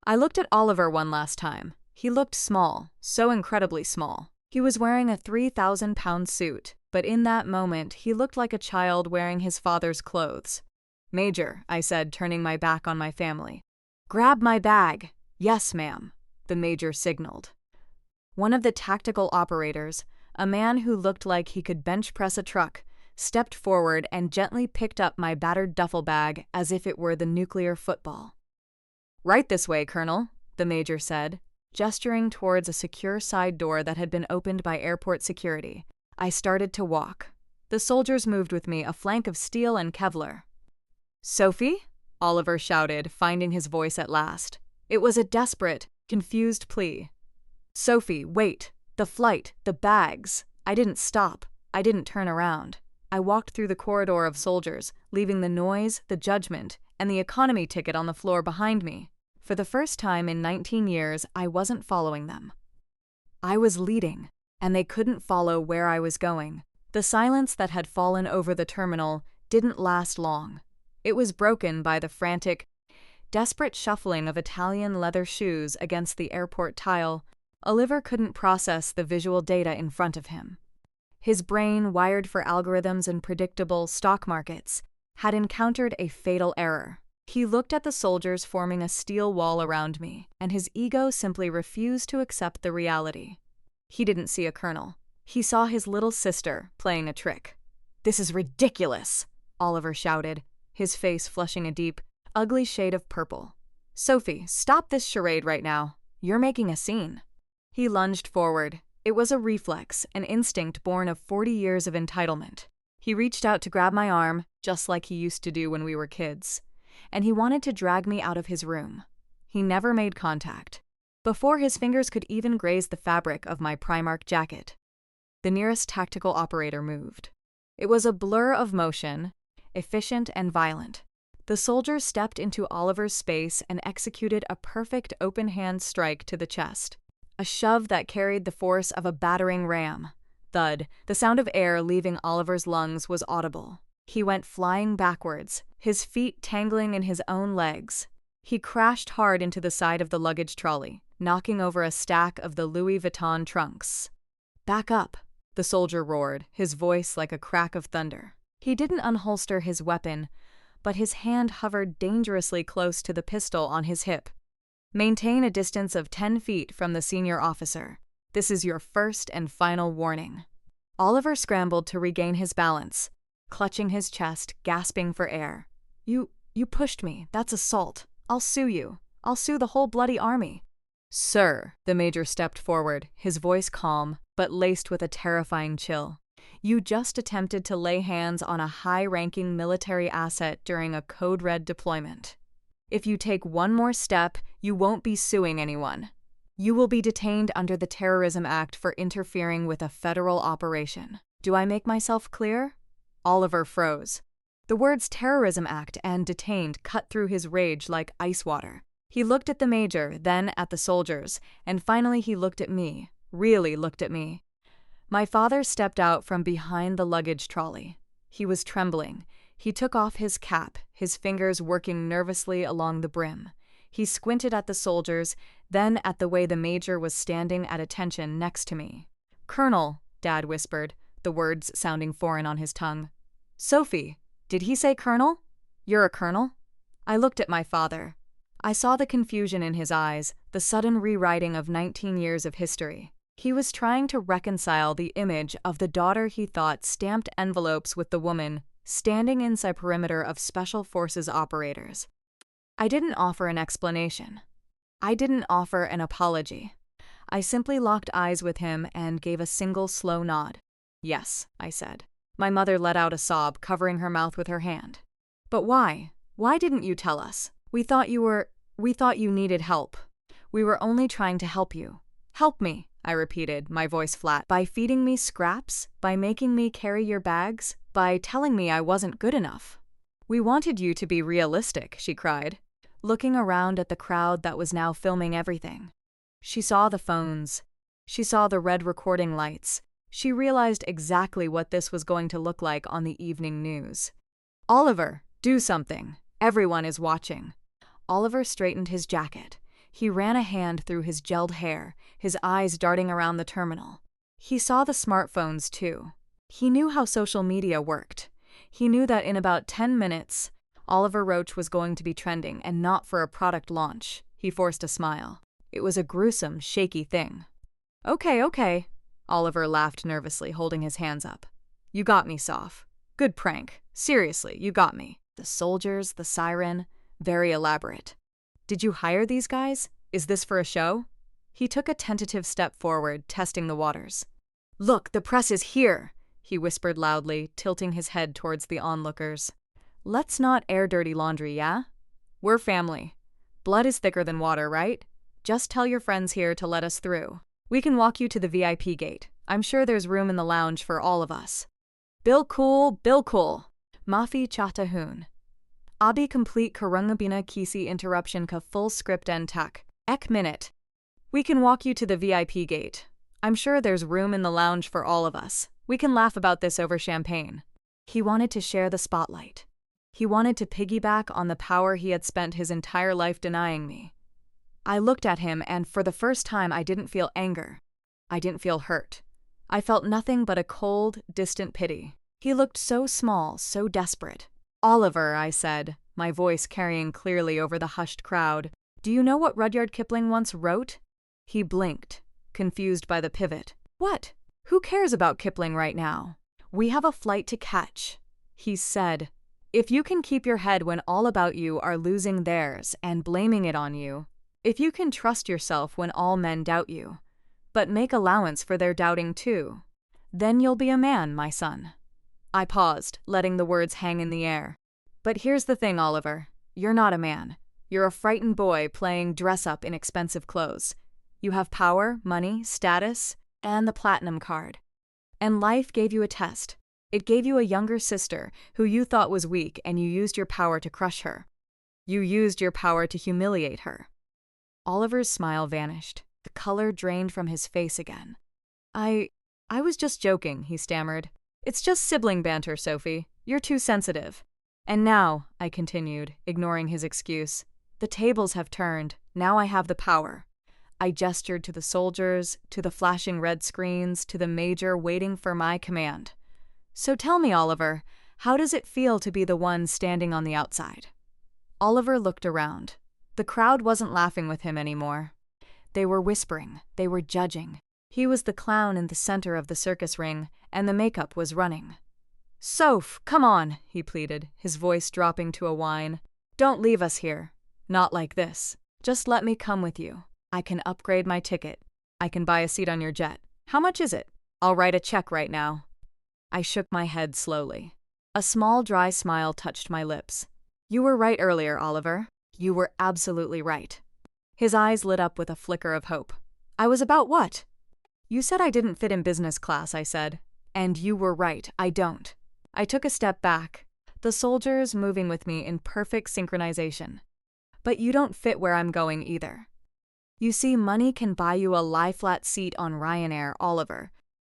I looked at Oliver one last time. He looked small, so incredibly small. He was wearing a 3,000-pound suit, but in that moment, he looked like a child wearing his father's clothes. Major, I said, turning my back on my family. Grab my bag. Yes, ma'am, the major signaled. One of the tactical operators, a man who looked like he could bench press a truck, stepped forward and gently picked up my battered duffel bag as if it were the nuclear football. Right this way, Colonel, the major said, gesturing towards a secure side door that had been opened by airport security. I started to walk. The soldiers moved with me, a flank of steel and Kevlar. Sophie? Oliver shouted, finding his voice at last. It was a desperate, confused plea. Sophie, wait. The flight, the bags. I didn't stop. I didn't turn around. I walked through the corridor of soldiers, leaving the noise, the judgment, and the economy ticket on the floor behind me. For the first time in 19 years, I wasn't following them. I was leading, and they couldn't follow where I was going. The silence that had fallen over the terminal didn't last long. It was broken by the frantic, desperate shuffling of Italian leather shoes against the airport tile. Oliver couldn't process the visual data in front of him. His brain, wired for algorithms and predictable stock markets, had encountered a fatal error. He looked at the soldiers forming a steel wall around me, and his ego simply refused to accept the reality. He didn't see a colonel. He saw his little sister playing a trick. "This is ridiculous," Oliver shouted, his face flushing a deep, ugly shade of purple. "Sophie, stop this charade right now. You're making a scene." He lunged forward. It was a reflex, an instinct born of 40 years of entitlement. He reached out to grab my arm, just like he used to do when we were kids. And he wanted to drag me out of his room. He never made contact. Before his fingers could even graze the fabric of my Primark jacket, the nearest tactical operator moved. It was a blur of motion, efficient and violent. The soldier stepped into Oliver's space and executed a perfect open-hand strike to the chest. A shove that carried the force of a battering ram. Thud, the sound of air leaving Oliver's lungs was audible. He went flying backwards, his feet tangling in his own legs. He crashed hard into the side of the luggage trolley, knocking over a stack of the Louis Vuitton trunks. "Back up," the soldier roared, his voice like a crack of thunder. He didn't unholster his weapon, but his hand hovered dangerously close to the pistol on his hip. "Maintain a distance of 10 feet from the senior officer. This is your first and final warning." Oliver scrambled to regain his balance, clutching his chest, gasping for air. You pushed me. That's assault. I'll sue you. I'll sue the whole bloody army." "Sir," the major stepped forward, his voice calm, but laced with a terrifying chill. "You just attempted to lay hands on a high-ranking military asset during a code-red deployment. If you take one more step, you won't be suing anyone. You will be detained under the Terrorism Act for interfering with a federal operation. Do I make myself clear?" Oliver froze. The words Terrorism Act and detained cut through his rage like ice water. He looked at the major, then at the soldiers, and finally he looked at me, really looked at me. My father stepped out from behind the luggage trolley. He was trembling. He took off his cap, his fingers working nervously along the brim. He squinted at the soldiers, then at the way the major was standing at attention next to me. "Colonel," Dad whispered, the words sounding foreign on his tongue. "Sophie, did he say colonel? You're a colonel?" I looked at my father. I saw the confusion in his eyes, the sudden rewriting of 19 years of history. He was trying to reconcile the image of the daughter he thought stamped envelopes with the woman standing inside perimeter of Special Forces operators. I didn't offer an explanation. I didn't offer an apology. I simply locked eyes with him and gave a single slow nod. "Yes," I said. My mother let out a sob, covering her mouth with her hand. "But why? Why didn't you tell us? We thought you needed help. We were only trying to help you." "Help me," I repeated, my voice flat. "By feeding me scraps? By making me carry your bags? By telling me I wasn't good enough?" "We wanted you to be realistic," she cried, looking around at the crowd that was now filming everything. She saw the phones. She saw the red recording lights. She realized exactly what this was going to look like on the evening news. "Oliver, do something. Everyone is watching." Oliver straightened his jacket. He ran a hand through his gelled hair, his eyes darting around the terminal. He saw the smartphones, too. He knew how social media worked. He knew that in about 10 minutes, Oliver Roach was going to be trending, and not for a product launch. He forced a smile. It was a gruesome, shaky thing. Okay. Oliver laughed nervously, holding his hands up. "You got me, Soph. Good prank. Seriously, you got me." The soldiers, the siren, very elaborate. "Did you hire these guys? Is this for a show?" He took a tentative step forward, testing the waters. "Look, the press is here," he whispered loudly, tilting his head towards the onlookers. "Let's not air dirty laundry, yeah? We're family. Blood is thicker than water, right? Just tell your friends here to let us through. We can walk you to the VIP gate. I'm sure there's room in the lounge for all of us." Bilkul. Mafi Chatahun. Abi complete karungabina kisi interruption ka full script and tak. Ek minute. "We can walk you to the VIP gate. I'm sure there's room in the lounge for all of us. We can laugh about this over champagne." He wanted to share the spotlight. He wanted to piggyback on the power he had spent his entire life denying me. I looked at him, and for the first time I didn't feel anger. I didn't feel hurt. I felt nothing but a cold, distant pity. He looked so small, so desperate. "Oliver," I said, my voice carrying clearly over the hushed crowd, "do you know what Rudyard Kipling once wrote?" He blinked, confused by the pivot. "What? Who cares about Kipling right now? We have a flight to catch." He said, "If you can keep your head when all about you are losing theirs and blaming it on you, if you can trust yourself when all men doubt you, but make allowance for their doubting too, then you'll be a man, my son." I paused, letting the words hang in the air. "But here's the thing, Oliver. You're not a man. You're a frightened boy playing dress-up in expensive clothes. You have power, money, status, and the platinum card. And life gave you a test. It gave you a younger sister who you thought was weak, and you used your power to crush her. You used your power to humiliate her." Oliver's smile vanished. The color drained from his face again. I was just joking," he stammered. "It's just sibling banter, Sophie. You're too sensitive." "And now," I continued, ignoring his excuse, "the tables have turned. Now I have the power." I gestured to the soldiers, to the flashing red screens, to the major waiting for my command. "So tell me, Oliver, how does it feel to be the one standing on the outside?" Oliver looked around. The crowd wasn't laughing with him anymore. They were whispering. They were judging. He was the clown in the center of the circus ring, and the makeup was running. "Soph, come on," he pleaded, his voice dropping to a whine. "Don't leave us here. Not like this. Just let me come with you. I can upgrade my ticket. I can buy a seat on your jet. How much is it? I'll write a check right now." I shook my head slowly. A small, dry smile touched my lips. "You were right earlier, Oliver. You were absolutely right." His eyes lit up with a flicker of hope. "I was about what?" "You said I didn't fit in business class," I said. "And you were right, I don't." I took a step back, the soldiers moving with me in perfect synchronization. "But you don't fit where I'm going either. You see, money can buy you a lie-flat seat on Ryanair, Oliver,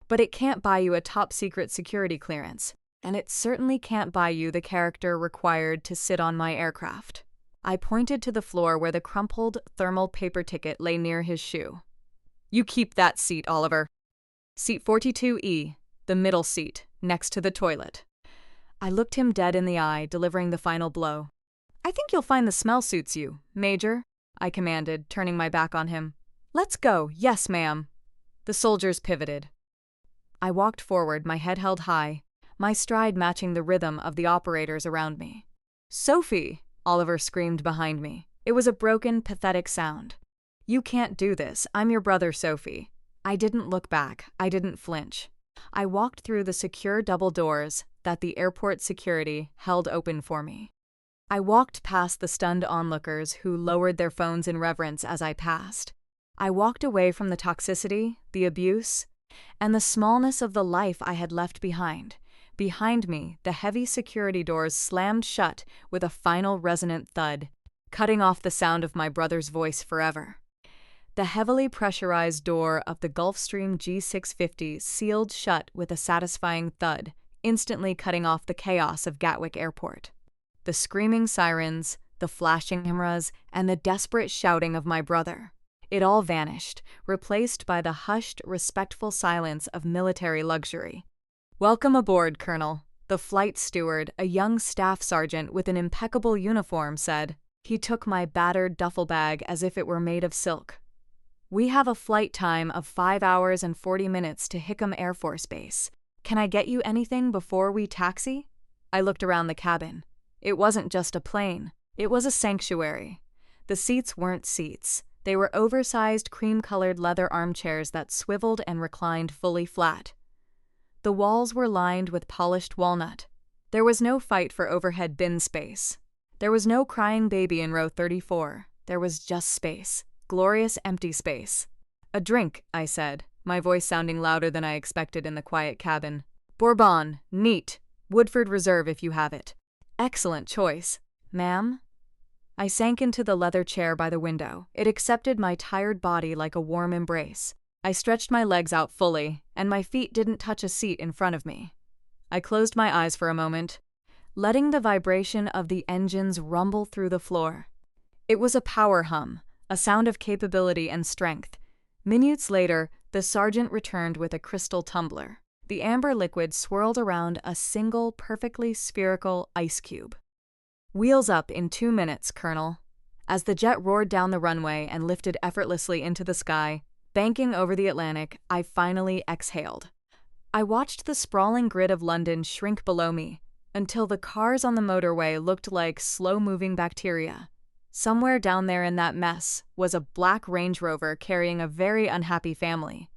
but it can't buy you a top-secret security clearance, and it certainly can't buy you the character required to sit on my aircraft." I pointed to the floor where the crumpled thermal paper ticket lay near his shoe. "You keep that seat, Oliver. Seat 42E, the middle seat, next to the toilet." I looked him dead in the eye, delivering the final blow. "I think you'll find the smell suits you, Major," I commanded, turning my back on him. "Let's go. Yes, ma'am." The soldiers pivoted. I walked forward, my head held high, my stride matching the rhythm of the operators around me. "Sophie!" Oliver screamed behind me. It was a broken, pathetic sound. "You can't do this. I'm your brother, Sophie." I didn't look back. I didn't flinch. I walked through the secure double doors that the airport security held open for me. I walked past the stunned onlookers who lowered their phones in reverence as I passed. I walked away from the toxicity, the abuse, and the smallness of the life I had left behind. Behind me, the heavy security doors slammed shut with a final resonant thud, cutting off the sound of my brother's voice forever. The heavily pressurized door of the Gulfstream G650 sealed shut with a satisfying thud, instantly cutting off the chaos of Gatwick Airport. The screaming sirens, the flashing cameras, and the desperate shouting of my brother. It all vanished, replaced by the hushed, respectful silence of military luxury. "Welcome aboard, Colonel," the flight steward, a young staff sergeant with an impeccable uniform, said. He took my battered duffel bag as if it were made of silk. "We have a flight time of 5 hours and 40 minutes to Hickam Air Force Base. Can I get you anything before we taxi?" I looked around the cabin. It wasn't just a plane. It was a sanctuary. The seats weren't seats. They were oversized cream-colored leather armchairs that swiveled and reclined fully flat. The walls were lined with polished walnut. There was no fight for overhead bin space. There was no crying baby in row 34. There was just space. Glorious empty space. "A drink," I said, my voice sounding louder than I expected in the quiet cabin. "Bourbon, neat. Woodford Reserve if you have it." "Excellent choice. Ma'am?" I sank into the leather chair by the window. It accepted my tired body like a warm embrace. I stretched my legs out fully, and my feet didn't touch a seat in front of me. I closed my eyes for a moment, letting the vibration of the engines rumble through the floor. It was a power hum, a sound of capability and strength. Minutes later, the sergeant returned with a crystal tumbler. The amber liquid swirled around a single, perfectly spherical ice cube. "Wheels up in 2 minutes, Colonel." As the jet roared down the runway and lifted effortlessly into the sky, banking over the Atlantic, I finally exhaled. I watched the sprawling grid of London shrink below me, until the cars on the motorway looked like slow-moving bacteria. Somewhere down there in that mess was a black Range Rover carrying a very unhappy family.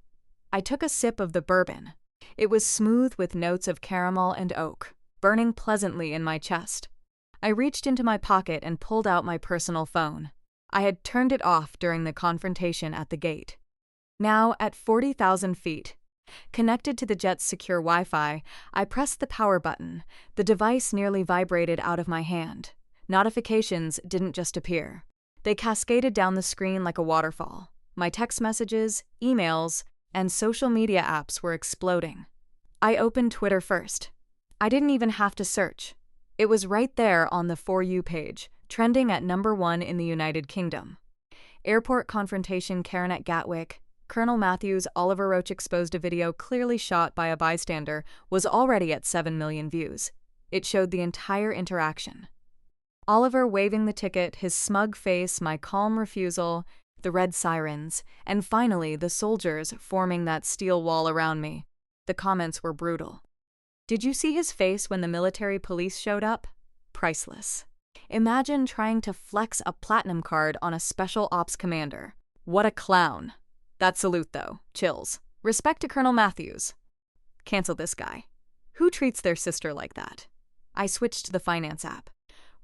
I took a sip of the bourbon. It was smooth with notes of caramel and oak, burning pleasantly in my chest. I reached into my pocket and pulled out my personal phone. I had turned it off during the confrontation at the gate. Now, at 40,000 feet, connected to the jet's secure Wi-Fi, I pressed the power button. The device nearly vibrated out of my hand. Notifications didn't just appear. They cascaded down the screen like a waterfall. My text messages, emails, and social media apps were exploding. I opened Twitter first. I didn't even have to search. It was right there on the For You page, trending at #1 in the United Kingdom. Airport confrontation Karen at Gatwick. Colonel Matthews' Oliver Roach exposed a video clearly shot by a bystander was already at 7 million views. It showed the entire interaction. Oliver waving the ticket, his smug face, my calm refusal, the red sirens, and finally the soldiers forming that steel wall around me. The comments were brutal. "Did you see his face when the military police showed up? Priceless. Imagine trying to flex a platinum card on a special ops commander. What a clown. That salute, though. Chills. Respect to Colonel Matthews. Cancel this guy. Who treats their sister like that?" I switched to the finance app.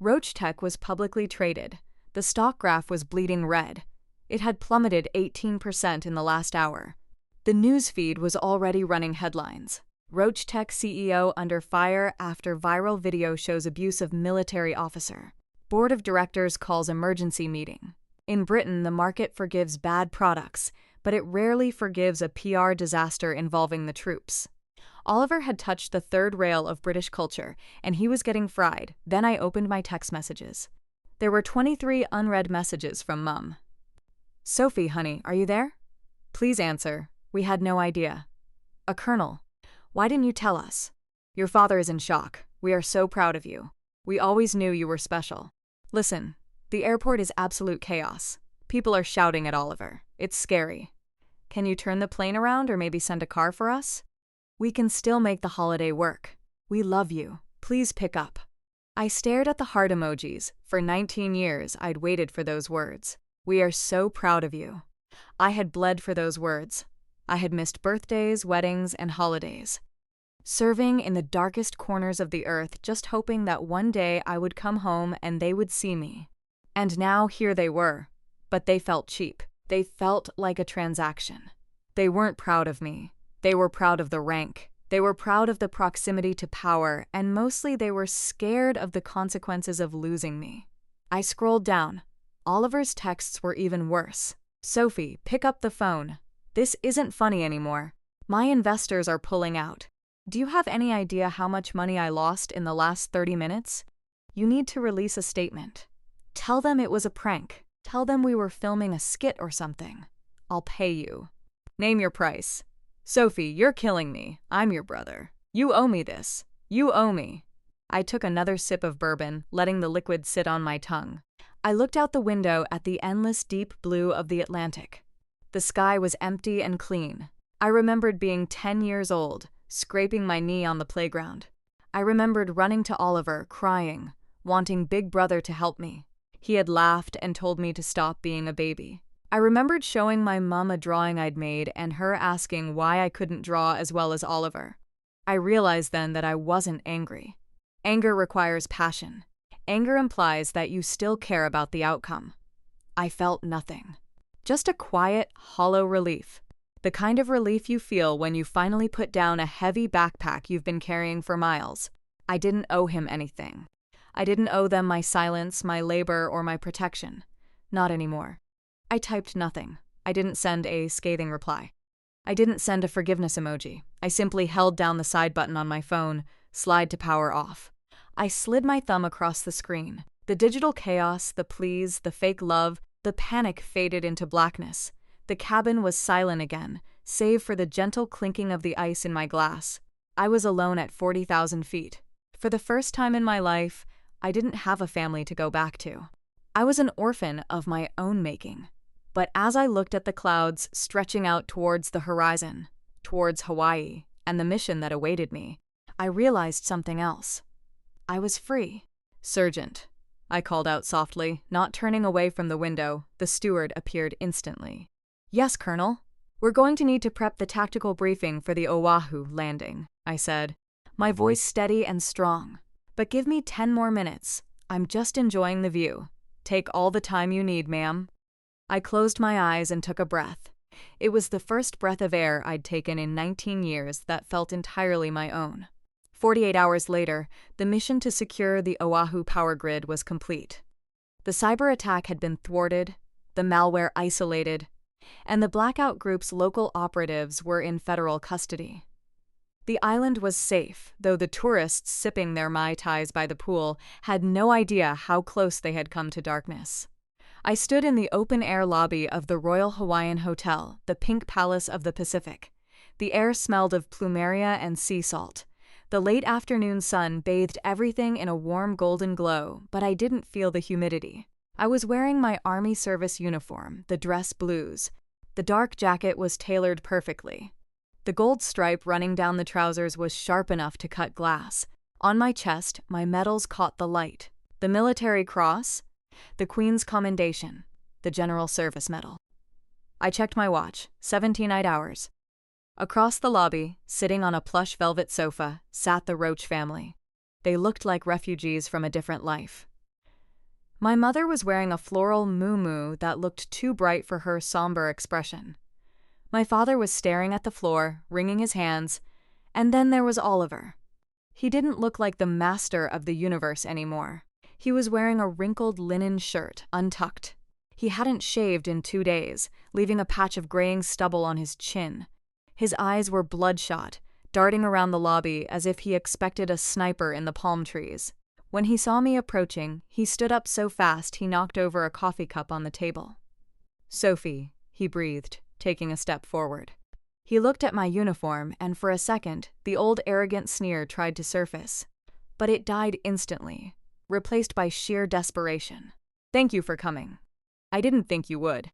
Roach Tech was publicly traded. The stock graph was bleeding red. It had plummeted 18% in the last hour. The news feed was already running headlines. Roach Tech CEO under fire after viral video shows abuse of military officer. Board of directors calls emergency meeting. In Britain, the market forgives bad products, but it rarely forgives a PR disaster involving the troops. Oliver had touched the third rail of British culture, and he was getting fried. Then I opened my text messages. There were 23 unread messages from Mum. "Sophie, honey, are you there? Please answer. We had no idea. A colonel. Why didn't you tell us? Your father is in shock. We are so proud of you. We always knew you were special. Listen, the airport is absolute chaos. People are shouting at Oliver. It's scary. Can you turn the plane around or maybe send a car for us? We can still make the holiday work. We love you. Please pick up." I stared at the heart emojis. For 19 years, I'd waited for those words. We are so proud of you. I had bled for those words. I had missed birthdays, weddings, and holidays. Serving in the darkest corners of the earth, just hoping that one day I would come home and they would see me. And now here they were. But they felt cheap. They felt like a transaction. They weren't proud of me. They were proud of the rank. They were proud of the proximity to power, and mostly they were scared of the consequences of losing me. I scrolled down. Oliver's texts were even worse. Sophie, pick up the phone. This isn't funny anymore. My investors are pulling out. Do you have any idea how much money I lost in the last 30 minutes? You need to release a statement. Tell them it was a prank. Tell them we were filming a skit or something. I'll pay you. Name your price. Sophie, you're killing me. I'm your brother. You owe me this. You owe me. I took another sip of bourbon, letting the liquid sit on my tongue. I looked out the window at the endless deep blue of the Atlantic. The sky was empty and clean. I remembered being 10 years old, scraping my knee on the playground. I remembered running to Oliver, crying, wanting Big Brother to help me. He had laughed and told me to stop being a baby. I remembered showing my mom a drawing I'd made and her asking why I couldn't draw as well as Oliver. I realized then that I wasn't angry. Anger requires passion. Anger implies that you still care about the outcome. I felt nothing. Just a quiet, hollow relief. The kind of relief you feel when you finally put down a heavy backpack you've been carrying for miles. I didn't owe him anything. I didn't owe them my silence, my labor, or my protection. Not anymore. I typed nothing. I didn't send a scathing reply. I didn't send a forgiveness emoji. I simply held down the side button on my phone, slide to power off. I slid my thumb across the screen. The digital chaos, the pleas, the fake love, the panic faded into blackness. The cabin was silent again, save for the gentle clinking of the ice in my glass. I was alone at 40,000 feet. For the first time in my life, I didn't have a family to go back to. I was an orphan of my own making. But as I looked at the clouds stretching out towards the horizon, towards Hawaii, and the mission that awaited me, I realized something else. I was free. Sergeant, I called out softly, not turning away from the window. The steward appeared instantly. Yes, Colonel. We're going to need to prep the tactical briefing for the Oahu landing, I said, my voice steady and strong. But give me 10 more minutes. I'm just enjoying the view. Take all the time you need, ma'am. I closed my eyes and took a breath. It was the first breath of air I'd taken in 19 years that felt entirely my own. 48 hours later, the mission to secure the Oahu power grid was complete. The cyber attack had been thwarted, the malware isolated, and the blackout group's local operatives were in federal custody. The island was safe, though the tourists sipping their Mai Tais by the pool had no idea how close they had come to darkness. I stood in the open-air lobby of the Royal Hawaiian Hotel, the Pink Palace of the Pacific. The air smelled of plumeria and sea salt. The late afternoon sun bathed everything in a warm golden glow, but I didn't feel the humidity. I was wearing my Army service uniform, the dress blues. The dark jacket was tailored perfectly. The gold stripe running down the trousers was sharp enough to cut glass. On my chest, my medals caught the light. The Military Cross, the Queen's Commendation, the General Service Medal. I checked my watch, 17 hours. Across the lobby, sitting on a plush velvet sofa, sat the Roach family. They looked like refugees from a different life. My mother was wearing a floral muumuu that looked too bright for her somber expression. My father was staring at the floor, wringing his hands, and then there was Oliver. He didn't look like the master of the universe anymore. He was wearing a wrinkled linen shirt, untucked. He hadn't shaved in 2 days, leaving a patch of graying stubble on his chin. His eyes were bloodshot, darting around the lobby as if he expected a sniper in the palm trees. When he saw me approaching, he stood up so fast he knocked over a coffee cup on the table. Sophie, he breathed, taking a step forward. He looked at my uniform, and for a second, the old arrogant sneer tried to surface. But it died instantly, replaced by sheer desperation. Thank you for coming. I didn't think you would.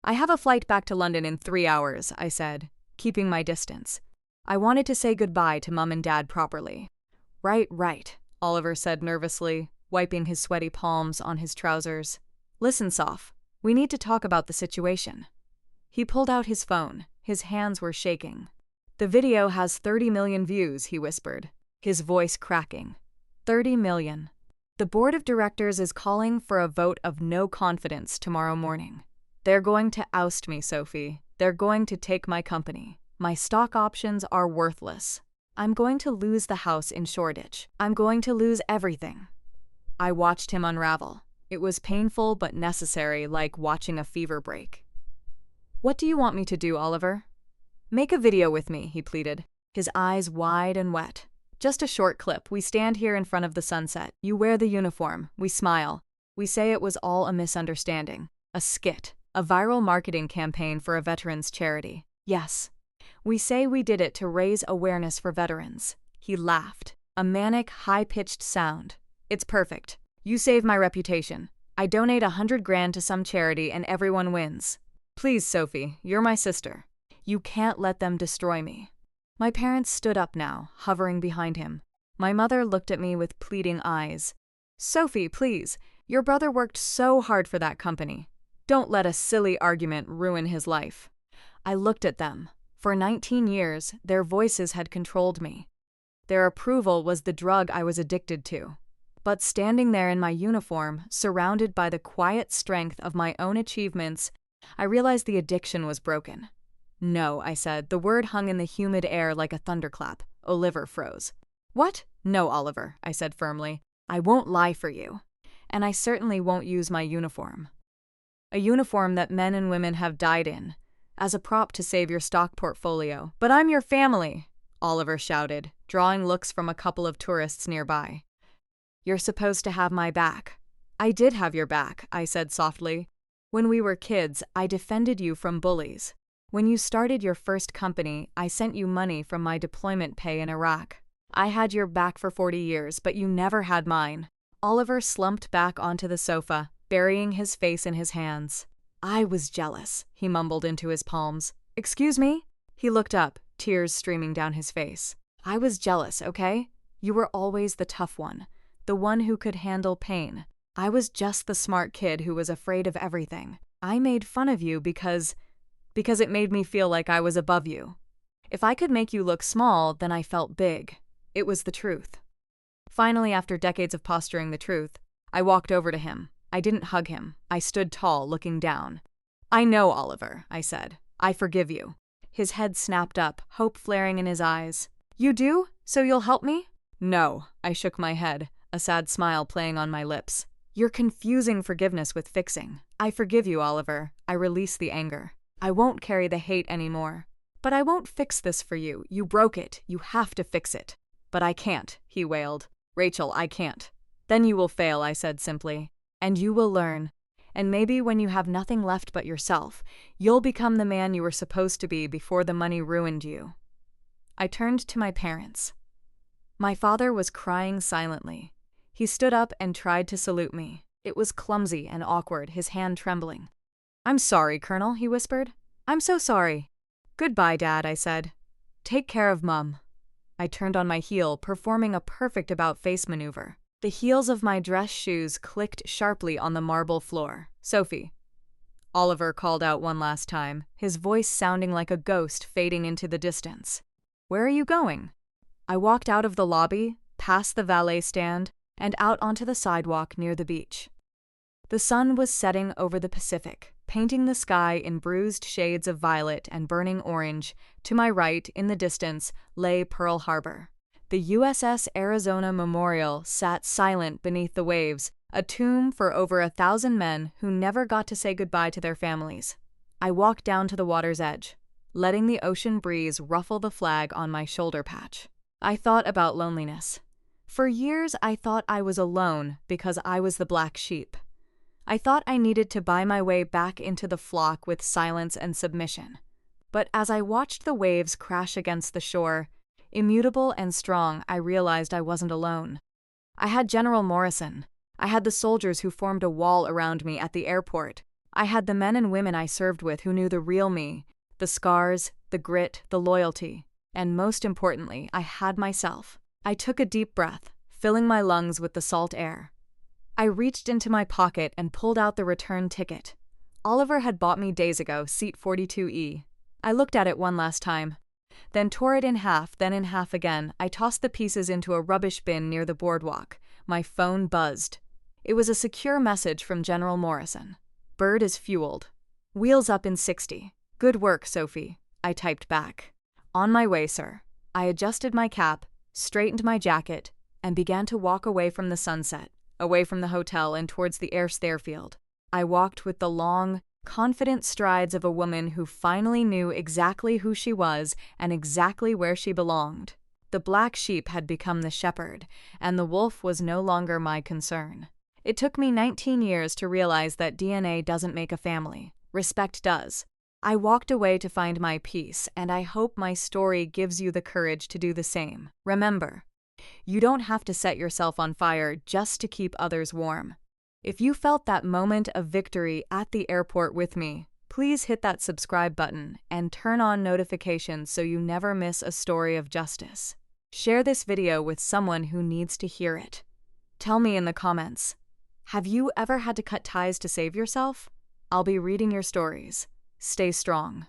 I have a flight back to London in 3 hours, I said, keeping my distance. I wanted to say goodbye to Mum and Dad properly. Right, Oliver said nervously, wiping his sweaty palms on his trousers. Listen, Soph, we need to talk about the situation. He pulled out his phone. His hands were shaking. The video has 30 million views, he whispered, his voice cracking. 30 million. The board of directors is calling for a vote of no confidence tomorrow morning. They're going to oust me, Sophie. They're going to take my company. My stock options are worthless. I'm going to lose the house in Shoreditch. I'm going to lose everything. I watched him unravel. It was painful but necessary, like watching a fever break. What do you want me to do, Oliver? Make a video with me, he pleaded, his eyes wide and wet. Just a short clip. We stand here in front of the sunset. You wear the uniform. We smile. We say it was all a misunderstanding. A skit. A viral marketing campaign for a veterans charity. Yes. We say we did it to raise awareness for veterans. He laughed. A manic, high-pitched sound. It's perfect. You save my reputation. I donate 100 grand to some charity and everyone wins. Please, Sophie, you're my sister. You can't let them destroy me. My parents stood up now, hovering behind him. My mother looked at me with pleading eyes. Sophie, please, your brother worked so hard for that company. Don't let a silly argument ruin his life. I looked at them. For 19 years, their voices had controlled me. Their approval was the drug I was addicted to. But standing there in my uniform, surrounded by the quiet strength of my own achievements, I realized the addiction was broken. No, I said. The word hung in the humid air like a thunderclap. Oliver froze. What? No, Oliver, I said firmly. I won't lie for you. And I certainly won't use my uniform. A uniform that men and women have died in, as a prop to save your stock portfolio. But I'm your family, Oliver shouted, drawing looks from a couple of tourists nearby. You're supposed to have my back. I did have your back, I said softly. When we were kids, I defended you from bullies. When you started your first company, I sent you money from my deployment pay in Iraq. I had your back for 40 years, but you never had mine. Oliver slumped back onto the sofa, burying his face in his hands. I was jealous, he mumbled into his palms. Excuse me? He looked up, tears streaming down his face. I was jealous, okay? You were always the tough one, the one who could handle pain. I was just the smart kid who was afraid of everything. I made fun of you because it made me feel like I was above you. If I could make you look small, then I felt big. It was the truth. Finally, after decades of posturing the truth, I walked over to him. I didn't hug him. I stood tall, looking down. I know, Oliver, I said. I forgive you. His head snapped up, hope flaring in his eyes. You do? So you'll help me? No, I shook my head, a sad smile playing on my lips. You're confusing forgiveness with fixing. I forgive you, Oliver. I release the anger. I won't carry the hate anymore. But I won't fix this for you. You broke it. You have to fix it. But I can't, he wailed. Rachel, I can't. Then you will fail, I said simply. And you will learn. And maybe when you have nothing left but yourself, you'll become the man you were supposed to be before the money ruined you. I turned to my parents. My father was crying silently. He stood up and tried to salute me. It was clumsy and awkward, his hand trembling. I'm sorry, Colonel, he whispered. I'm so sorry. Goodbye, Dad, I said. Take care of Mum. I turned on my heel, performing a perfect about-face maneuver. The heels of my dress shoes clicked sharply on the marble floor. Sophie. Oliver called out one last time, his voice sounding like a ghost fading into the distance. Where are you going? I walked out of the lobby, past the valet stand, and out onto the sidewalk near the beach. The sun was setting over the Pacific, painting the sky in bruised shades of violet and burning orange. To my right, in the distance, lay Pearl Harbor. The USS Arizona Memorial sat silent beneath the waves, a tomb for over 1,000 men who never got to say goodbye to their families. I walked down to the water's edge, letting the ocean breeze ruffle the flag on my shoulder patch. I thought about loneliness. For years, I thought I was alone because I was the black sheep. I thought I needed to buy my way back into the flock with silence and submission. But as I watched the waves crash against the shore, immutable and strong, I realized I wasn't alone. I had General Morrison. I had the soldiers who formed a wall around me at the airport. I had the men and women I served with who knew the real me, the scars, the grit, the loyalty. And most importantly, I had myself. I took a deep breath, filling my lungs with the salt air. I reached into my pocket and pulled out the return ticket. Oliver had bought me days ago, seat 42E. I looked at it one last time, then tore it in half, then in half again. I tossed the pieces into a rubbish bin near the boardwalk. My phone buzzed. It was a secure message from General Morrison. Bird is fueled. Wheels up in 60. Good work, Sophie, I typed back. On my way, sir. I adjusted my cap, straightened my jacket, and began to walk away from the sunset, away from the hotel and towards the airfield. I walked with the long, Confident strides of a woman who finally knew exactly who she was and exactly where she belonged. The black sheep had become the shepherd, and the wolf was no longer my concern. It took me 19 years to realize that DNA doesn't make a family. Respect does. I walked away to find my peace, and I hope my story gives you the courage to do the same. Remember, you don't have to set yourself on fire just to keep others warm. If you felt that moment of victory at the airport with me, please hit that subscribe button and turn on notifications so you never miss a story of justice. Share this video with someone who needs to hear it. Tell me in the comments, have you ever had to cut ties to save yourself? I'll be reading your stories. Stay strong.